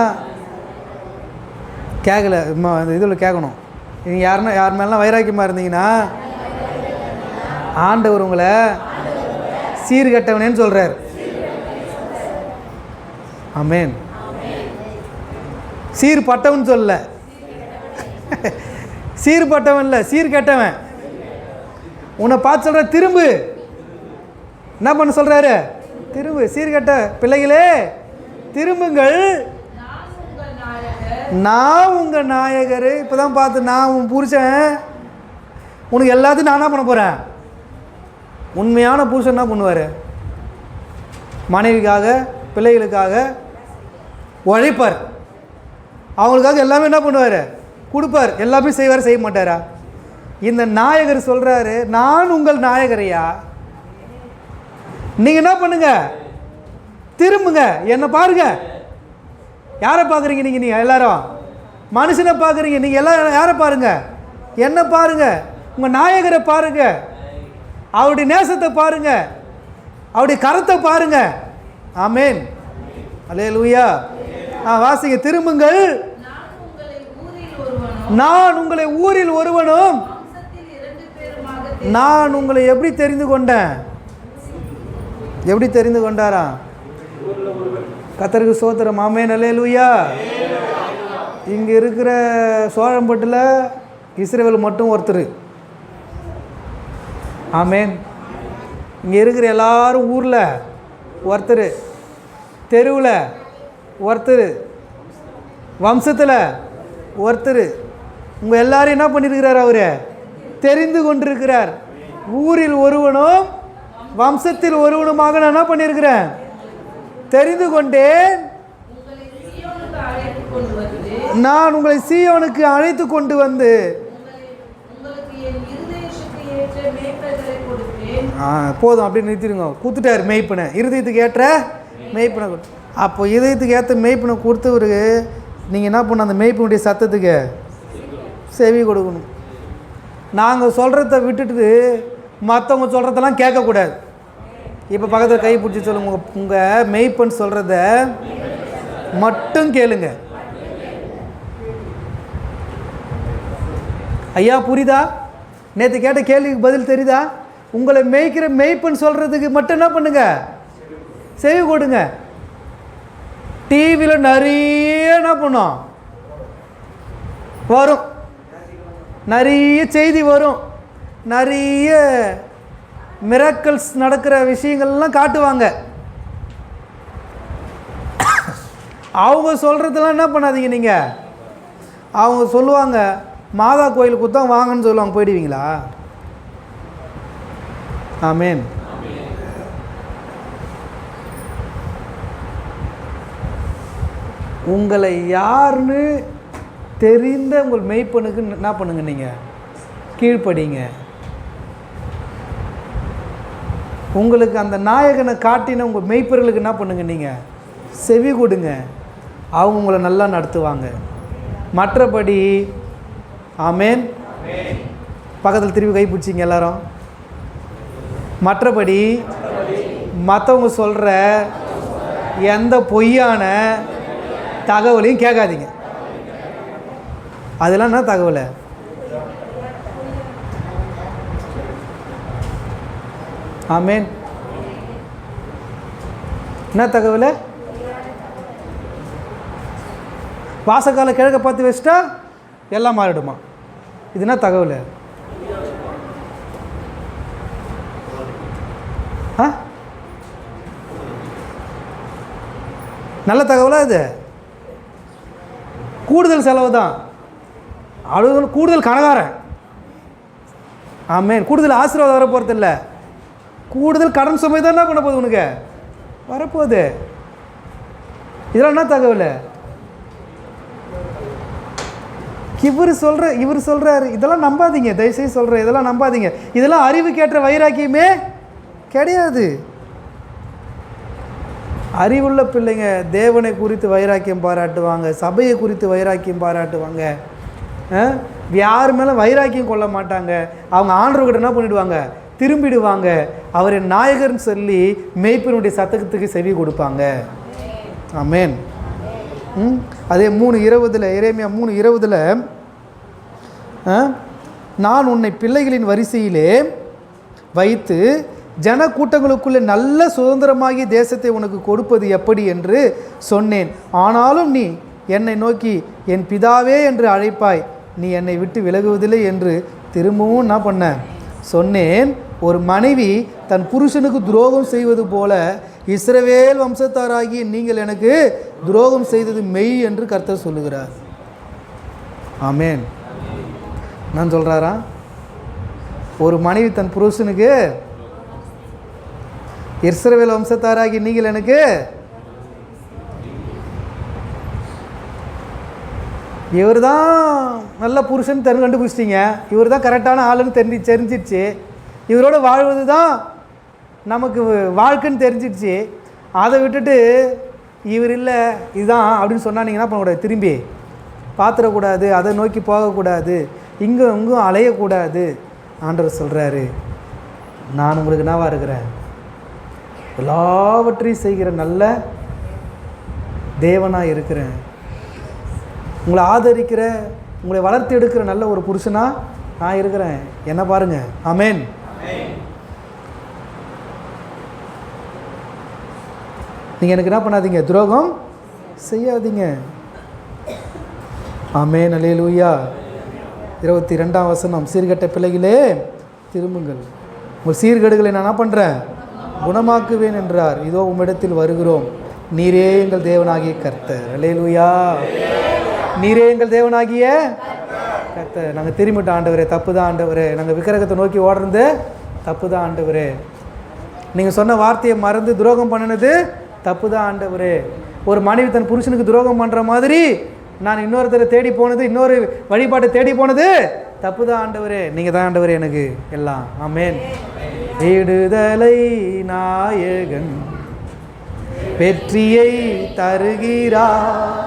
கேட்கல, இந்த இதில் கேட்கணும். நீங்கள் யார் மேலாம் வைராக்கியமாக இருந்தீங்கன்னா ஆண்டவர் உங்களை சீர்கெட்டவனேன்னு சொல்கிறார். ஆமென். சீர்பட்டவன் சொல்ல, சீர்பட்டவன் இல்லை, சீர்கெட்டவன். உன்னை பார்த்து சொல்கிற திரும்பு. என்ன பண்ண சொல்கிறாரு? திரும்பு. சீர்கெட்ட பிள்ளைகளே திரும்புங்கள், நான் உங்கள் நாயகர். இப்போ தான் பார்த்து நான் உன் புருஷன், உனக்கு எல்லாத்தையும் நான் என்ன பண்ண போகிறேன்? உண்மையான புருஷன் என்ன பண்ணுவார்? மனைவிக்காக பிள்ளைகளுக்காக உழைப்பார். அவங்களுக்காக எல்லாமே என்ன பண்ணுவார்? கொடுப்பார். எல்லாமே செய்வார், செய்ய மாட்டாரா? இந்த நாயகர் சொல்கிறாரு, நான் உங்கள் நாயகரையா. நீங்கள் என்ன பண்ணுங்க? திரும்புங்க, என்னை பாருங்க. யாரை பார்க்குறீங்க நீங்கள் எல்லாரும்? மனுஷனை பார்க்குறீங்க. நீங்கள் எல்லாம் யாரை பாருங்க? என்ன பாருங்க, உங்கள் நாயகரை பாருங்க, அவருடைய நேசத்தை பாருங்க, அவருடைய கரத்தை பாருங்க. ஆமென். அல்லேலூயா. வாசிங்க. திரும்புங்கள், நான் உங்களை ஊரில் ஒருவனும். நான் உங்களை எப்படி தெரிந்து கொண்டேன்? எப்படி தெரிந்து கொண்டாரா? கர்த்தருக்கு ஸ்தோத்திரம். ஆமென். அல்லேலூயா. இங்கே இருக்கிற சோழம்பட்டில் இஸ்ரவேல் மட்டும் ஒருத்தர். ஆமென். இங்கே இருக்கிற எல்லாரும் ஊரில் ஒருத்தர், தெருவில் ஒருத்தர், வம்சத்தில் ஒருத்தர். உங்கள் எல்லாரும் என்ன பண்ணியிருக்கிறார்? அவர் தெரிந்து கொண்டிருக்கிறார். ஊரில் ஒருவனும் வம்சத்தில் ஒருவனுமாக நான் என்ன பண்ணியிருக்கிறேன்? தெரிந்து கொண்டேன். நான் உங்களை சீயோனுக்கு அழைத்து கொண்டு வந்து போதும் அப்படி நிறுத்திடுங்க. கொடுத்துட்டார் மெய்ப்பனை, இருதயத்துக்கு ஏற்ற மெய்ப்பனை. அப்போ இதயத்துக்கு ஏற்ற மெய்ப்பனை கொடுத்தவருக்கு நீங்கள் என்ன பண்ண? அந்த மெய்ப்பனுடைய சத்தத்துக்கு செவி கொடுக்கணும். நாங்கள் சொல்கிறத விட்டுட்டு மற்றவங்க சொல்கிறதெல்லாம் கேட்கக்கூடாது. இப்போ பக்கத்தில் கை பிடிச்சி சொல்லுங்க, உங்கள் மெய்ப்பன் சொல்கிறத மட்டும் கேளுங்க. ஐயா புரியுதா? நேற்று கேட்ட கேள்விக்கு பதில் தெரியுதா? உங்களை மேய்க்கிற மெய்ப்பன் சொல்கிறதுக்கு மட்டும் என்ன பண்ணுங்க? செவி கொடுங்க. டிவியில் நிறைய என்ன பண்ணும்? வரும், நிறைய செய்தி வரும், நிறைய மிராக்கிள்ஸ் நடக்கிற விஷயங்கள்லாம் காட்டுவாங்க. அவங்க சொல்கிறதெல்லாம் என்ன பண்ணாதீங்க. நீங்கள் அவங்க சொல்லுவாங்க, மாதா கோயிலுக்கு தான் வாங்கன்னு சொல்லுவாங்க, போயிடுவீங்களா? ஆமென். உங்களை யாருன்னு தெரிந்த உங்கள் மெய்ப்பனுக்கு என்ன பண்ணுங்க? நீங்கள் கீழ்ப்படிங்க. உங்களுக்கு அந்த நாயகனை காட்டின உங்கள் மெய்ப்பர்களுக்கு என்ன பண்ணுங்க? நீங்கள் செவி கொடுங்க. அவங்க உங்களை நல்லா நடத்துவாங்க. மற்றபடி ஆமென். பக்கத்தில் திருப்பி கை பிடிச்சிங்க எல்லாரும். மற்றபடி மற்றவங்க சொல்கிற எந்த பொய்யான தகவலையும் கேட்காதீங்க. அதெல்லாம் என்ன தகவலை? ஆமென். என்ன தகவலை? வாசக்கால கிழக்க பார்த்து வச்சுட்டா எல்லாம் மாறிடுமா? இதுனா தகவல். நல்ல தகவலா இது? கூடுதல் செலவு தான், கூடுதல் கணக்காரன். ஆமேன். கூடுதல் ஆசீர்வாதம் வரப்போகிறது இல்லை, கூடுதல் கடன் சுமை தான் என்ன பண்ண போகுது உனக்கு வரப்போகுது. இதெல்லாம் என்ன தகவல்? இவர் சொல்கிறாரு, இதெல்லாம் நம்பாதீங்க, தயவுசெய்து சொல்கிறேன், இதெல்லாம் நம்பாதீங்க. இதெல்லாம் அறிவுக்கேற்ற வைராக்கியமே கிடையாது. அறிவுள்ள பிள்ளைங்க தேவனை குறித்து வைராக்கியம் பாராட்டுவாங்க, சபையை குறித்து வைராக்கியம் பாராட்டுவாங்க, யார் மேலே வைராக்கியம் கொள்ள மாட்டாங்க. அவங்க ஆண்டவர்கிட்ட என்ன பண்ணிவிடுவாங்க, திரும்பிடுவாங்க. அவர் என் நாயகர்னு சொல்லி மேய்ப்பனுடைய சத்தத்துக்கு செவி கொடுப்பாங்க. ஆமேன். அதே 3:20 எரேமியா 3:20 நான் உன்னை பிள்ளைகளின் வரிசையிலே வைத்து ஜன கூட்டங்களுக்குள்ளே நல்ல சுதந்திரமாகிய தேசத்தை உனக்கு கொடுப்பது எப்படி என்று சொன்னேன். ஆனாலும் நீ என்னை நோக்கி என் பிதாவே என்று அழைப்பாய், நீ என்னை விட்டு விலகுவதில்லை என்று திரும்பவும் நான் பண்ணேன் சொன்னேன். ஒரு மனைவி தன் புருஷனுக்கு துரோகம் செய்வது போல இஸ்ரவேல் வம்சத்தாராகி நீங்கள் எனக்கு துரோகம் செய்தது மெய் என்று கர்த்தர் சொல்லுகிறார். ஆமேன். நான் சொல்கிறாரா? ஒரு மனைவி தன் புருஷனுக்கு, இஸ்ரவேல் வம்சத்தாராகி நீங்கள் எனக்கு, இவர் தான் நல்ல புருஷன் கண்டுபிடிச்சிட்டிங்க, இவர் தான் கரெக்டான ஆளுன்னு தெரிஞ்சிடுச்சு, இவரோட வாழ்வது தான் நமக்கு வாழ்க்கைன்னு தெரிஞ்சிடுச்சு. அதை விட்டுட்டு இவர் இல்லை இதுதான் அப்படின்னு சொன்னால் நீங்கள் என்ன பண்ணக்கூடாது, திரும்பி பார்த்துடக்கூடாது, அதை நோக்கி போகக்கூடாது, இங்கும் அலையக்கூடாது. ஆண்டவர் சொல்கிறாரு, நான் உங்களுக்கு என்னவா இருக்கிறேன், எல்லாவற்றையும் செய்கிற நல்ல தேவனாக இருக்கிறேன், உங்களை ஆதரிக்கிற, உங்களை வளர்த்து எடுக்கிற நல்ல ஒரு புருஷனாக நான் இருக்கிறேன், என்ன பாருங்கள். ஆமேன். நீங்கள் எனக்கு என்ன பண்ணாதீங்க, துரோகம் செய்யாதீங்க. ஆமேன். அல்லேலூயா. 22ஆம் வசனம், சீர்கெட்ட பிள்ளைகளே திரும்புங்கள், உங்கள் சீர்கேடுகளை நான் என்ன பண்ணுறேன், குணமாக்குவேன் என்றார். இதோ உம்மிடத்தில் வருகிறோம், நீரே எங்கள் தேவனாகிய கர்த்தர். அல்லேலூயா. நீரே எங்கள் தேவனாகிய கர்த்தர். நாங்கள் திரும்பிட்டோம் ஆண்டவரே, தப்பு தான் ஆண்டவரே, நாங்கள் விக்கிரகத்தை நோக்கி ஓடுறது தப்பு தான் ஆண்டவரே, நீங்கள் சொன்ன வார்த்தையை மறந்து துரோகம் பண்ணினது தப்பு தான் ஆண்டவரே. ஒரு மனைவி தன் புருஷனுக்கு துரோகம் பண்ணுற மாதிரி நான் இன்னொருத்தரை தேடி போனது, இன்னொரு வழிபாட்டை தேடி போனது தப்பு தான் ஆண்டவரே. நீங்கள் தான் ஆண்டவரே எனக்கு எல்லாம். ஆமேன். விடுதலை நாயகன் வெற்றியை தருகிறார்,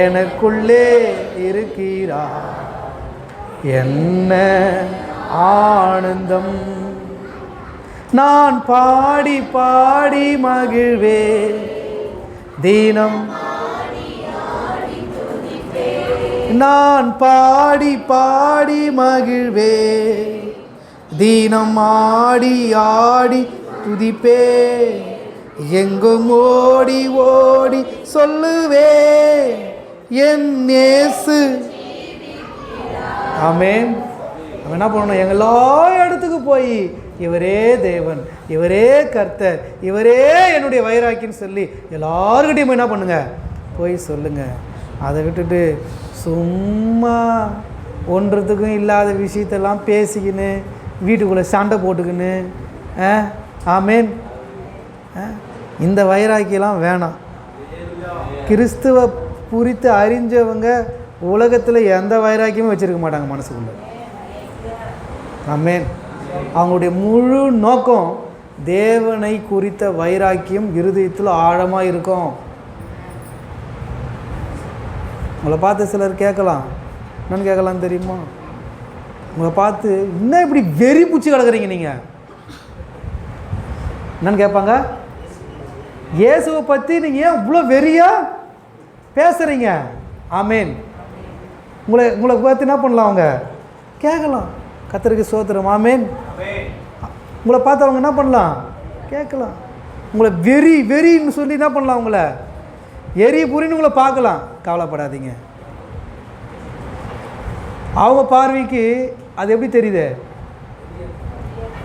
எனக்குள்ளே இருக்கிறார், என்ன ஆனந்தம், நான் பாடி பாடி மகிழ்வே, தினம் நான் பாடி பாடி மகிழ்வே, தினம் ஆடி ஆடி துதிப்பே, எங்கும் ஓடி ஓடி சொல்லுவே என் இயேசு. ஆமென். அவன் என்ன பண்ணணும், எல்லா இடத்துக்கு போய் இவரே தேவன், இவரே கர்த்தர், இவரே என்னுடைய வைராக்கின்னு சொல்லி எல்லாருக்கிட்டையும் என்ன பண்ணுங்க, போய் சொல்லுங்க. அதை விட்டுட்டு சும்மா ஒன்றத்துக்கும் இல்லாத விஷயத்தெல்லாம் பேசிக்கின்னு வீட்டுக்குள்ளே சண்டை போட்டுக்கின்னு, ஆமேன், இந்த வைராக்கியெல்லாம் வேணாம். கிறிஸ்துவ குறித்து அறிஞ்சவங்க உலகத்தில் எந்த வைராக்கியமும் வச்சுருக்க மாட்டாங்க மனசுக்குள்ளே. ஆமேன். அவங்களுடைய முழு நோக்கம் தேவனை குறித்த வைராக்கியம் இருதயத்தில் ஆழமாக இருக்கும். உங்களை பார்த்து சிலர் கேட்கலாம், என்னன்னு கேட்கலாம் தெரியுமா, உங்களை பார்த்து இன்னும் இப்படி வெறி பூச்சி கிடக்குறீங்க நீங்கள் என்னன்னு கேட்பாங்க. இயேசுவை பற்றி நீங்கள் ஏன் இவ்வளோ வெறியாக பேசுகிறீங்க? ஆமேன். உங்களை பார்த்து என்ன பண்ணலாம், அவங்க கேட்கலாம். கர்த்தருக்கு ஸ்தோத்திரம். ஆமேன். உங்களை பார்த்து அவங்க என்ன பண்ணலாம், கேட்கலாம். உங்களை வெறின்னு சொல்லி என்ன பண்ணலாம், உங்களை எரிபுரின்னு உங்களை பார்க்கலாம், கவலைப்படாதீங்க. அவங்க பார்வைக்கு அது எப்படி தெரியுது?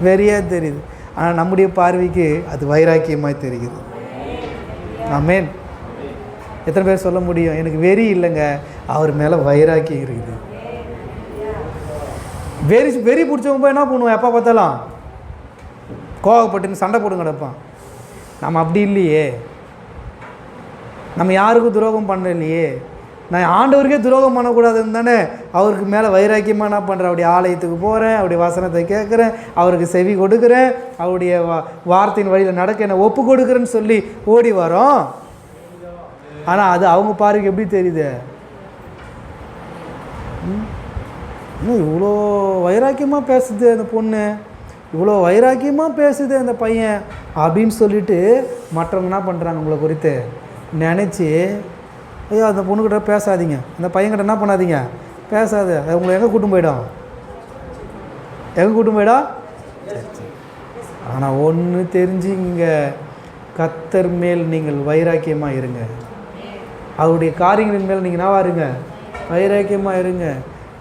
வெறியாக தெரியுது. ஆனால் நம்முடைய பார்வைக்கு அது வைராக்கியமாக தெரியுது. ஆமென். எத்தனை பேர் சொல்ல முடியும், எனக்கு வெறி இல்லைங்க, அவர் மேலே வைராக்கியம் இருக்குது. வெறி பிடிச்சவங்க போய் என்ன பண்ணுவோம், எப்போ பார்த்தாலும் கோவப்பட்டுன்னு சண்டை போட்டு கிடப்பான். நம்ம அப்படி இல்லையே, நம்ம யாருக்கும் துரோகம் பண்ணலையே, நான் ஆண்டவருக்கே துரோகம் பண்ணக்கூடாதுன்னு தானே அவருக்கு மேலே வைராக்கியமாக என்ன பண்ணுறேன், அவருடைய ஆலயத்துக்கு போகிறேன், அவருடைய வசனத்தை கேட்குறேன், அவருக்கு செவி கொடுக்குறேன், அவருடைய வார்த்தையின் வழியில் நடக்க என்னை ஒப்பு கொடுக்குறேன்னு சொல்லி ஓடி வரோம். ஆனால் அது அவங்க பார்வைக்கு எப்படி தெரியுது? இன்னும் இவ்வளோ வைராக்கியமாக பேசுது அந்த பொண்ணு, இவ்வளோ வைராக்கியமாக பேசுது அந்த பையன் அப்படின்னு சொல்லிட்டு மற்றவங்க என்ன பண்ணுறாங்க, உங்களை குறித்து நினச்சி, ஐயோ அந்த பொண்ணுக்கிட்ட பேசாதீங்க, அந்த பையன்கிட்ட என்ன பண்ணாதீங்க, பேசாத, உங்களை எங்கே கூட்டும் போயிடும், எங்கே கூட்டும் போயிடும். ஆனால் ஒன்று தெரிஞ்சுங்க, கர்த்தர் மேல் நீங்கள் வைராக்கியமாக இருங்க, அவருடைய காரியங்களின் மேல் நீங்கள் என்னவா இருங்க, வைராக்கியமாக இருங்க.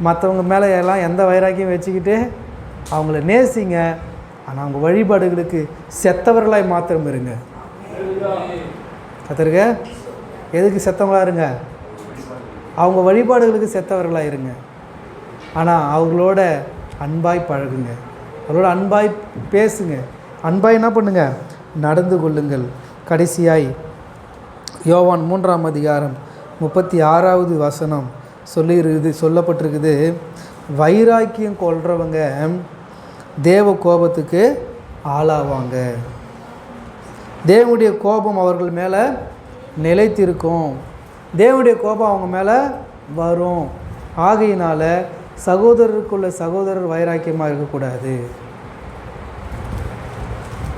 மற்றவங்க மேலே எல்லாம் எந்த வைராக்கியம் வச்சுக்கிட்டு அவங்கள நேசிங்க, ஆனால் அவங்க வழிபாடுகளுக்கு செத்தவர்களாய் மாத்திரம் இருங்க. கர்த்தருக்கு எதுக்கு செத்தவங்களாக இருங்க, அவங்க வழிபாடுகளுக்கு செத்தவர்களாக இருங்க. ஆனால் அவங்களோட அன்பாய் பழகுங்க, அவங்களோட அன்பாய் பேசுங்க, அன்பாய் என்ன பண்ணுங்க, நடந்து கொள்ளுங்கள். கடைசியாய் யோவான் 3ஆம் அதிகாரம் 36வது வசனம் சொல்லப்பட்டிருக்குது, வைராக்கியம் கொள்றவங்க தேவ கோபத்துக்கு ஆளாவாங்க, தேவனுடைய கோபம் அவர்கள் மேலே நிலைத்திருக்கும், தேவனுடைய கோபம் அவங்க மேலே வரும். ஆகையினால சகோதரருக்குள்ள சகோதரர் வைராக்கியமாக இருக்கக்கூடாது.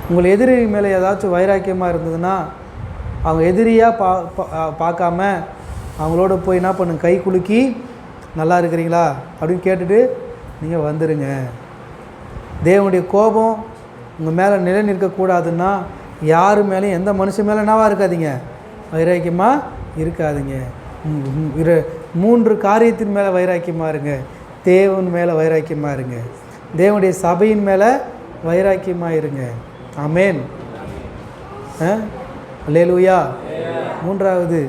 உங்கள் எதிரி மேலே ஏதாச்சும் வைராக்கியமாக இருந்ததுன்னா அவங்க எதிரியாக பார்க்காம அவங்களோட போய் என்ன பண்ணுங்க, கை குலுக்கி நல்லா இருக்கிறீங்களா அப்படின்னு கேட்டுட்டு நீங்கள் வந்துடுங்க. தேவனுடைய கோபம் உங்கள் மேலே நிலை நிற்கக்கூடாதுன்னா யார் மேலேயும் எந்த மனுஷன் மேலே என்னவா இருக்காதீங்க, வைராக்கியமாக இருக்காதுங்க. 3 காரியத்தின் மேலே வைராக்கியமாக இருங்க. தேவன் மேலே வைராக்கியமாக இருங்க, தேவனுடைய சபையின் மேலே வைராக்கியமாக இருங்க. ஆமென். அல்லேலூயா. 3வது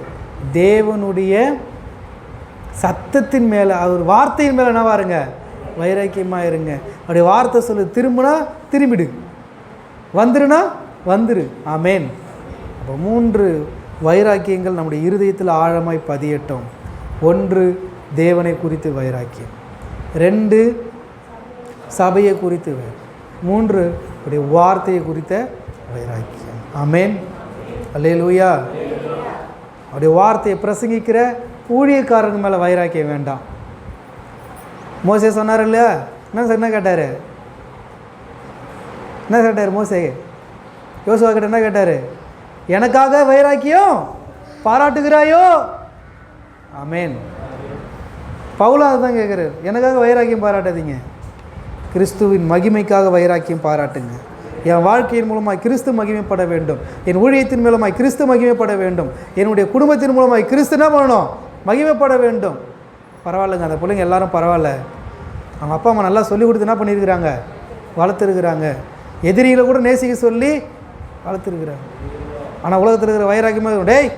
தேவனுடைய சத்தத்தின் மேலே, அவர் வார்த்தையின் மேலே என்னவா இருங்க, வைராக்கியமாக இருங்க. அவருடைய வார்த்தை சொல்லு, திரும்பினா திரும்பிடு, வந்துருனா வந்துரு. ஆமென். அப்போ 3 வைராக்கியங்கள் நம்முடைய இருதயத்தில் ஆழமாய் பதியட்டும். 1 தேவனை குறித்து வைராக்கியம், 2 சபையை குறித்து, 3 அவருடைய வார்த்தையை குறித்த வைராக்கியம். ஆமென். அல்லேலூயா. அவருடைய வார்த்தையை பிரசங்கிக்கிற ஊழியக்காரங்க மேலே வைராக்கியம் வேண்டாம். மோசே சொன்னார் இல்லையா, என்ன கேட்டார், என்ன கேட்டார் மோசே, யோசுவா கிட்ட என்ன கேட்டார், எனக்காக வைராக்கியம் பாராட்டுகிறாயோ. ஆமென். பவுலும் அதுதான் கேட்குறாரு, எனக்காக வைராக்கியம் பாராட்டாதீங்க, கிறிஸ்துவின் மகிமைக்காக வைராக்கியம் பாராட்டுங்க. என் வாழ்க்கையின் மூலமாய் கிறிஸ்து மகிமைப்பட வேண்டும், என் ஊழியத்தின் மூலமாய் கிறிஸ்து மகிமைப்பட வேண்டும், என்னுடைய குடும்பத்தின் மூலமாய் கிறிஸ்து என்ன பண்ணணும், மகிமைப்பட வேண்டும். பரவாயில்லைங்க, அந்த பிள்ளைங்க எல்லாரும் பரவாயில்ல, அவங்க அப்பா அம்மா நல்லா சொல்லி கொடுத்து என்ன பண்ணியிருக்கிறாங்க, வளர்த்துருக்குறாங்க, எதிரிகளை கூட நேசிக்க சொல்லி வளர்த்துருக்குறாங்க. ஆனால் உலகத்தில் இருக்கிற வைராக்கியமாக, டேய்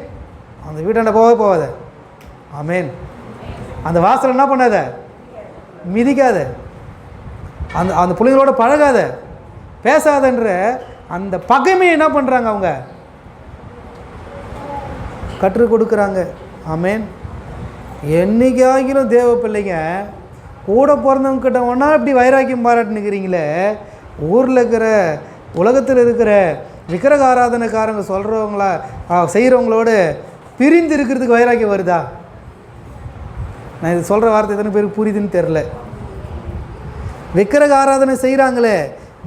அந்த வீட்டாண்ட போகாத, ஆமென், அந்த வாசல் என்ன பண்ணாத, மிதிக்காத, அந்த பிள்ளைங்களோட பழகாத, பேசாதன்ற அந்த பகைமையை என்ன பண்ணுறாங்க, அவங்க கற்றுக் கொடுக்குறாங்க. ஆமென். என்னைக்காகிலும் தேவ பிள்ளைங்க கூட பிறந்தவங்க கிட்ட ஒன்றா இப்படி வைராக்கியம் பாராட்டுனுக்கிறீங்களே, ஊரில் இருக்கிற உலகத்தில் இருக்கிற விக்கிரக ஆராதனைக்காரங்க சொல்கிறவங்களா செய்கிறவங்களோட பிரிந்து இருக்கிறதுக்கு வைராக்கியம் வருதா? நான் இது சொல்கிற வார்த்தை எத்தனை பேருக்கு புரியுதுன்னு தெரில. விக்கிரக ஆராதனை செய்கிறாங்களே,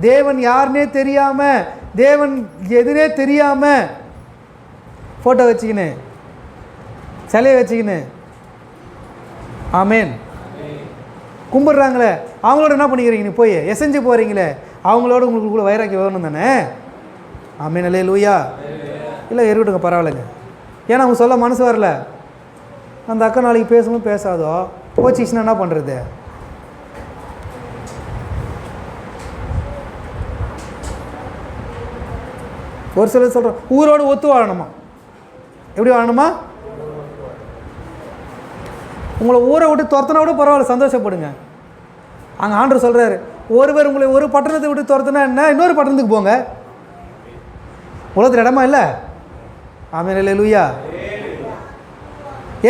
தேவன் யாருன்னே தெரியாமல், தேவன் எதுனே தெரியாமல் ஃபோட்டோ வச்சுக்கின்னு, சிலையை வச்சுக்கின்னு, ஆமென், கும்பிட்றாங்களே, அவங்களோட என்ன பண்ணிக்கிறீங்க, நீ போய் எசைஞ்சு போகிறீங்களே, அவங்களோட உங்களுக்கு கூட வைராக்கியம் வேணும் தானே. ஆமென். அல்லேலூயா. இல்லை இருக்கட்டுங்க, பரவாயில்லைங்க, ஏன்னா அவங்க சொல்ல மனசு வரல. அந்த அக்கா நாளைக்கு பேசவும் பேசாதோ போச்சிச்சுன்னா என்ன பண்ணுறது? ஒரு சிலர் சொல்கிறோம் ஊரோடு ஒத்து வாழணுமா. எப்படி வாழணுமா? உங்களை ஊரை விட்டு துரத்தினா விட பரவாயில்ல, சந்தோஷப்படுங்க. அங்கே ஆண்டவர் சொல்கிறாரு, ஒருவர் உங்களை ஒரு பட்டணத்தை விட்டு துரத்துனா என்ன, இன்னொரு பட்டணத்துக்கு போங்க. உலகத்தில் இடமா இல்லை? ஆமென் அல்லேலூயா.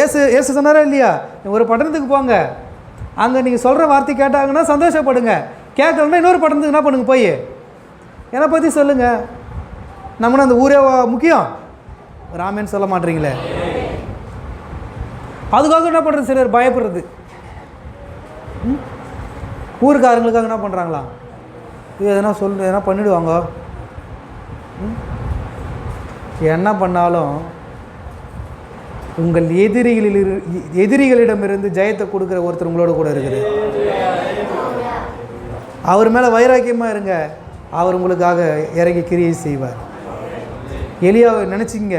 ஏசு சொன்னாரா இல்லையா? ஒரு பட்டணத்துக்கு போங்க, அங்கே நீங்கள் சொல்கிற வார்த்தை கேட்டாங்கன்னா சந்தோஷப்படுங்க, கேட்கலன்னா இன்னொரு பட்டணத்துக்கு என்ன பண்ணுங்க போய் என்னை பற்றி சொல்லுங்கள். நம்மனா அந்த ஊரே முக்கியம், ராமேன்னு சொல்ல மாட்டீங்களே. அதுக்காக என்ன பண்ணுறது, சிலர் பயப்படுறது. ஊருக்காரங்களுக்காக என்ன பண்ணுறாங்களா, இது எதனா எதனா பண்ணிவிடுவாங்க. என்ன பண்ணாலும் உங்கள் எதிரிகளிடமிருந்து ஜெயத்தை கொடுக்குற ஒருத்தர் உங்களோட கூட இருக்குது. அவர் மேலே வைராக்கியமாக இருங்க, அவர் உங்களுக்காக இறங்கி கிரியை செய்வார். எலியாவை நினச்சிங்க,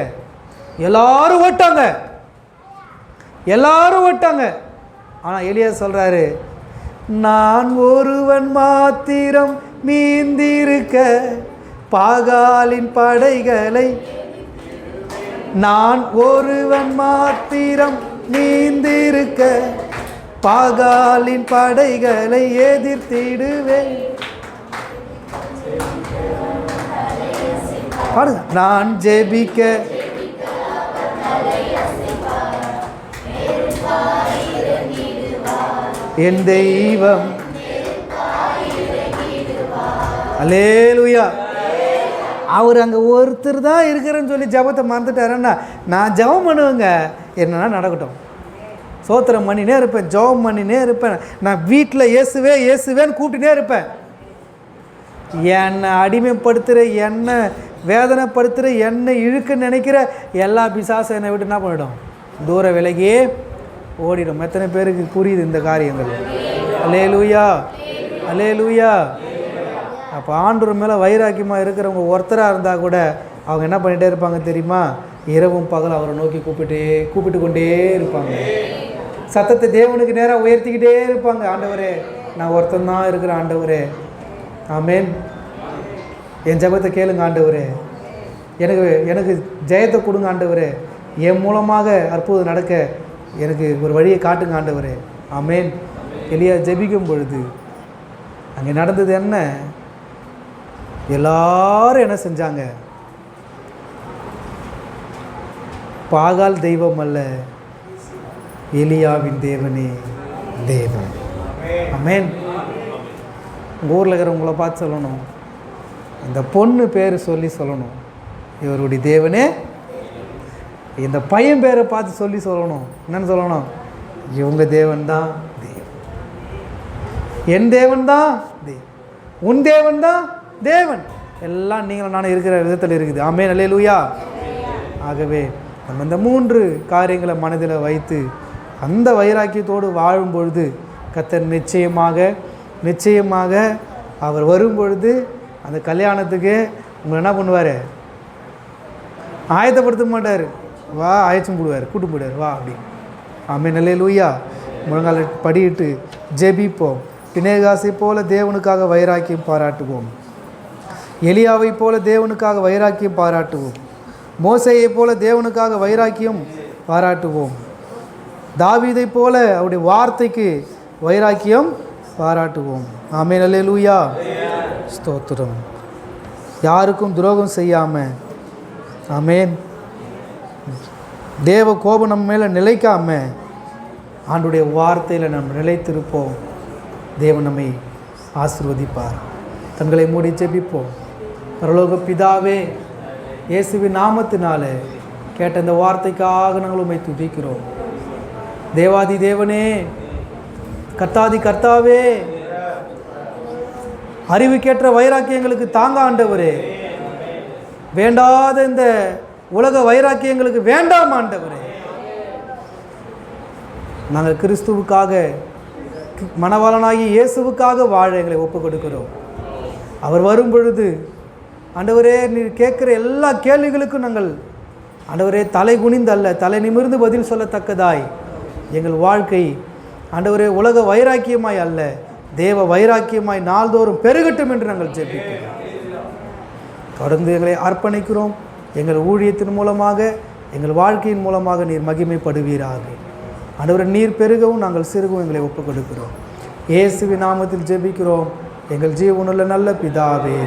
எல்லாரும் ஓட்டாங்க. ஆனால் எலியா சொல்கிறாரு, நான் ஒருவன் மாத்திரம் மீந்திருக்க பாகாலின் படைகளை, நான் ஒருவன் மாத்திரம் மீந்திருக்க பாகாலின் படைகளை எதிர்த்திடுவேன். பாருங்க, நான் ஜெபிக்க என் தெய்வம். அல்லேலூயா. அவர் அங்கே ஒருத்தர் தான் இருக்கிறேன்னு சொல்லி ஜபத்தை மறந்துட்டாருன்னா, நான் ஜபம் பண்ணுவேங்க, என்னன்னா நடக்கட்டும். சோத்திரம் பண்ணினே இருப்பேன், ஜபம் பண்ணினே இருப்பேன். நான் வீட்டில் இயேசுவேன்னு கூப்பிட்டுனே இருப்பேன். என்னை அடிமைப்படுத்துகிற, என்னை வேதனைப்படுத்துகிற, என்னை இழுக்க நினைக்கிற எல்லா பிசாசும் என்னை விட்டு என்ன பண்ணிடும், தூர விலகியே ஓடிடும். எத்தனை பேருக்கு புரியுது இந்த காரியங்கள்? அல்லேலூயா, அல்லேலூயா. அப்போ ஆண்டவர் மேலே வைராக்கியமாக இருக்கிறவங்க ஒருத்தராக இருந்தால் கூட அவங்க என்ன பண்ணிகிட்டே இருப்பாங்க தெரியுமா? இரவும் பகல் அவரை நோக்கி கூப்பிட்டு கொண்டே இருப்பாங்க. சத்தத்தை தேவனுக்கு நேராக உயர்த்திக்கிட்டே இருப்பாங்க. ஆண்டவரே, நான் ஒருத்தந்தான் இருக்கிறேன் ஆண்டவரே, ஆமேன், என் ஜெபத்தை கேளுங்க ஆண்டவரே, எனக்கு ஜெயத்தை கொடுங்க ஆண்டவரே, என் மூலமாக அற்புதம் நடக்க எனக்கு ஒரு வழியை காட்டுங்க ஆண்டவரே, ஆமேன். எலியா ஜெபிக்கும் பொழுது அங்கே நடந்தது என்ன? எல்லாரும் என்ன செஞ்சாங்க? பாகால் தெய்வம் அல்ல, எலியாவின் தேவனே தேவன். ஆமேன். உங்கள் ஊரில் இருக்கிறவங்கள பார்த்து சொல்லணும், இந்த பொண்ணு பேர் சொல்லணும், இவருடைய தேவனே. இந்த பையன் பேரை பார்த்து சொல்லணும், என்னன்னு சொல்லணும்? இவங்க தேவன் தான் தேவன், என் தேவன் தான் தேவன், உன் தேவன் தான் தேவன். எல்லாம் நீங்களும் நானும் இருக்கிற விதத்தில் இருக்குது. ஆமென், அல்லேலூயா. ஆகவே நம்ம இந்த 3 காரியங்களை மனதில் வைத்து அந்த வைராக்கியத்தோடு வாழும் பொழுது கர்த்தர் நிச்சயமாக அவர் வரும்பொழுது அந்த கல்யாணத்துக்கு உங்களை என்ன பண்ணுவார்? ஆயத்தப்படுத்த மாட்டார், வா ஆயச்சம் போடுவார், கூட்டு போடுவார், வா அப்படி. ஆமென், அல்லேலூயா. முழங்கால படியிட்டு ஜெபிப்போம். பினேகாசை போல தேவனுக்காக வைராக்கியம் பாராட்டுவோம். எலியாவை போல தேவனுக்காக வைராக்கியம் பாராட்டுவோம். மோசேயை போல தேவனுக்காக வைராக்கியம் பாராட்டுவோம். தாவீதை போல அவருடைய வார்த்தைக்கு வைராக்கியம் பாராட்டுவோம். ஆமென், அல்லேலூயா. ஸ்தோத்திரம். யாருக்கும் துரோகம் செய்யாமல், ஆமென், தேவ கோபம் நம்ம மேலே நிலைக்காமல் ஆண்டுடைய வார்த்தையில் நம்ம நிலைத்திருப்போம். தேவன் நம்மை ஆசீர்வதிப்பார். தங்களை மூடி ஜெபிப்போம். பரலோக பிதாவே, இயேசுவின் நாமத்தினாலே கேட்ட இந்த வார்த்தைக்காக நாங்கள் உம்மை துதிக்கிறோம். தேவாதி தேவனே, கர்த்தாதி கர்த்தாவே, அறிவுக்கேற்ற வைராக்கியங்களுக்கு தாங்க ஆண்டவரே. வேண்டாத இந்த உலக வைராக்கியங்களுக்கு வேண்டாம் ஆண்டவரே. நாங்கள் கிறிஸ்துவுக்காக, மணவாளனாகி இயேசுவுக்காக வாழ எங்களை ஒப்பு கொடுக்கிறோம். அவர் வரும் பொழுது ஆண்டவரே, நீர் கேட்குற எல்லா கேள்விகளுக்கும் நாங்கள் ஆண்டவரே தலை குனிந்து அல்ல, தலை நிமிர்ந்து பதில் சொல்லத்தக்கதாய் எங்கள் வாழ்க்கை ஆண்டவரே உலக வைராக்கியமாய் அல்ல, தேவ வைராக்கியமாய் நாள்தோறும் பெருகட்டும் என்று நாங்கள் ஜெபிக்கிறோம். தொடர்ந்து எங்களை அர்ப்பணிக்கிறோம். எங்கள் ஊழியத்தின் மூலமாக, எங்கள் வாழ்க்கையின் மூலமாக நீர் மகிமைப்படுவீராக. ஆண்டவரே நீர் பெருகவும் நாங்கள் சிறுகவும் எங்களை ஒப்புக் கொடுக்கிறோம். இயேசுவின் நாமத்தில் ஜெபிக்கிறோம் எங்கள் ஜீவனுள்ள நல்ல பிதாவே.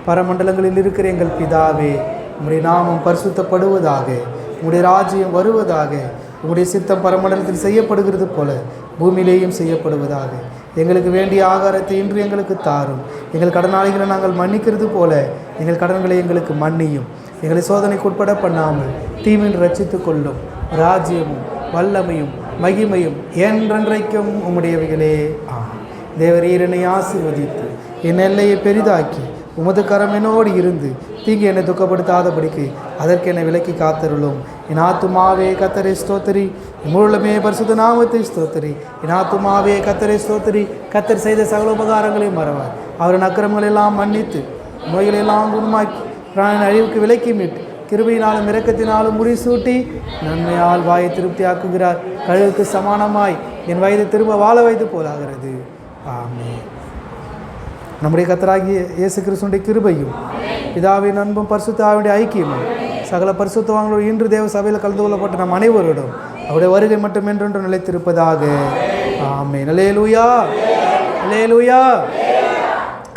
பரமண்டலங்களில் இருக்கிற எங்கள் பிதாவே, உம்முடைய நாமம் பரிசுத்தப்படுவதாக, உம்முடைய ராஜ்யம் வருவதாக, உம்முடைய சித்தம் பரமண்டலத்தில் செய்யப்படுகிறது போல பூமியிலேயும் செய்யப்படுவதாக. எங்களுக்கு வேண்டிய ஆகாரத்தை இன்று எங்களுக்கு தாரும். எங்கள் கடனாளிகளை நாங்கள் மன்னிக்கிறது போல எங்கள் கடன்களை எங்களுக்கு மன்னியும். எங்களை சோதனைக்கு உட்பட பண்ணாமல் தீமையில் ரட்சித்துக் கொள்ளும். ராஜ்யமும் வல்லமையும் மகிமையும் என்றென்றைக்கும் உம்முடையவைகளே. தேவரீர் என்னை ஆசீர்வதித்து என் எல்லையை பெரிதாக்கி உமது கரம் என்னோடு இருந்து தீங்கு என்னை துக்கப்படுத்தாதபடிக்கு அதற்கு என்னை விலக்கி காத்தருளும். என் ஆத்துமாவே கர்த்தரை ஸ்தோத்திரி, முழுமே பரிசுத்த நாமத்தை ஸ்தோத்திரி. என் ஆத்துமாவே கர்த்தரை ஸ்தோத்திரி. கர்த்தர் செய்த சகல உபகாரங்களையும் மறவார். அவரின் அக்கிரமங்களெல்லாம் மன்னித்து நோய்களெல்லாம் குணமாக்கி பிராணன் அழிவுக்கு விலக்கி மீட்டு கிருபையினாலும் இரக்கத்தினாலும் முடிசூட்டி நன்மையால் வாயை திருப்தியாக்குகிறார். கழுவுக்கு சமானமாய் என் வயது திரும்ப வாழ வைத்து போலாகிறது. ஆமென். நம்முடைய கர்த்தராகிய இயேசு கிறிஸ்துவின் கிருபையும் பிதாவின் அன்பும் பரிசுத்த ஆவியுடைய ஐக்கியமும் சகல பரிசுத்தவான்களோடு இன்று தேவ சபையில் கலந்து கொள்ளப்பட்ட நம் அனைவரோடும் அவருடைய வருகை மட்டும் என்றென்று நிலைத்திருப்பதாக. ஆமென். அல்லேலூயா, அல்லேலூயா.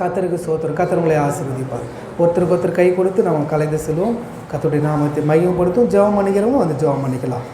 கர்த்தருக்கு ஸ்தோத்திரம். கர்த்தர் உங்களை ஆசீர்வதிப்பார். ஒருத்தருக்கு ஒருத்தர் கை கொடுத்து நம்ம கலைந்து செல்வோம். கர்த்தருடைய நாமத்தை மையப்படுத்தும். ஜெபம் பண்ணிக்கிறவங்க வந்து ஜெபம் பண்ணிக்கலாம்.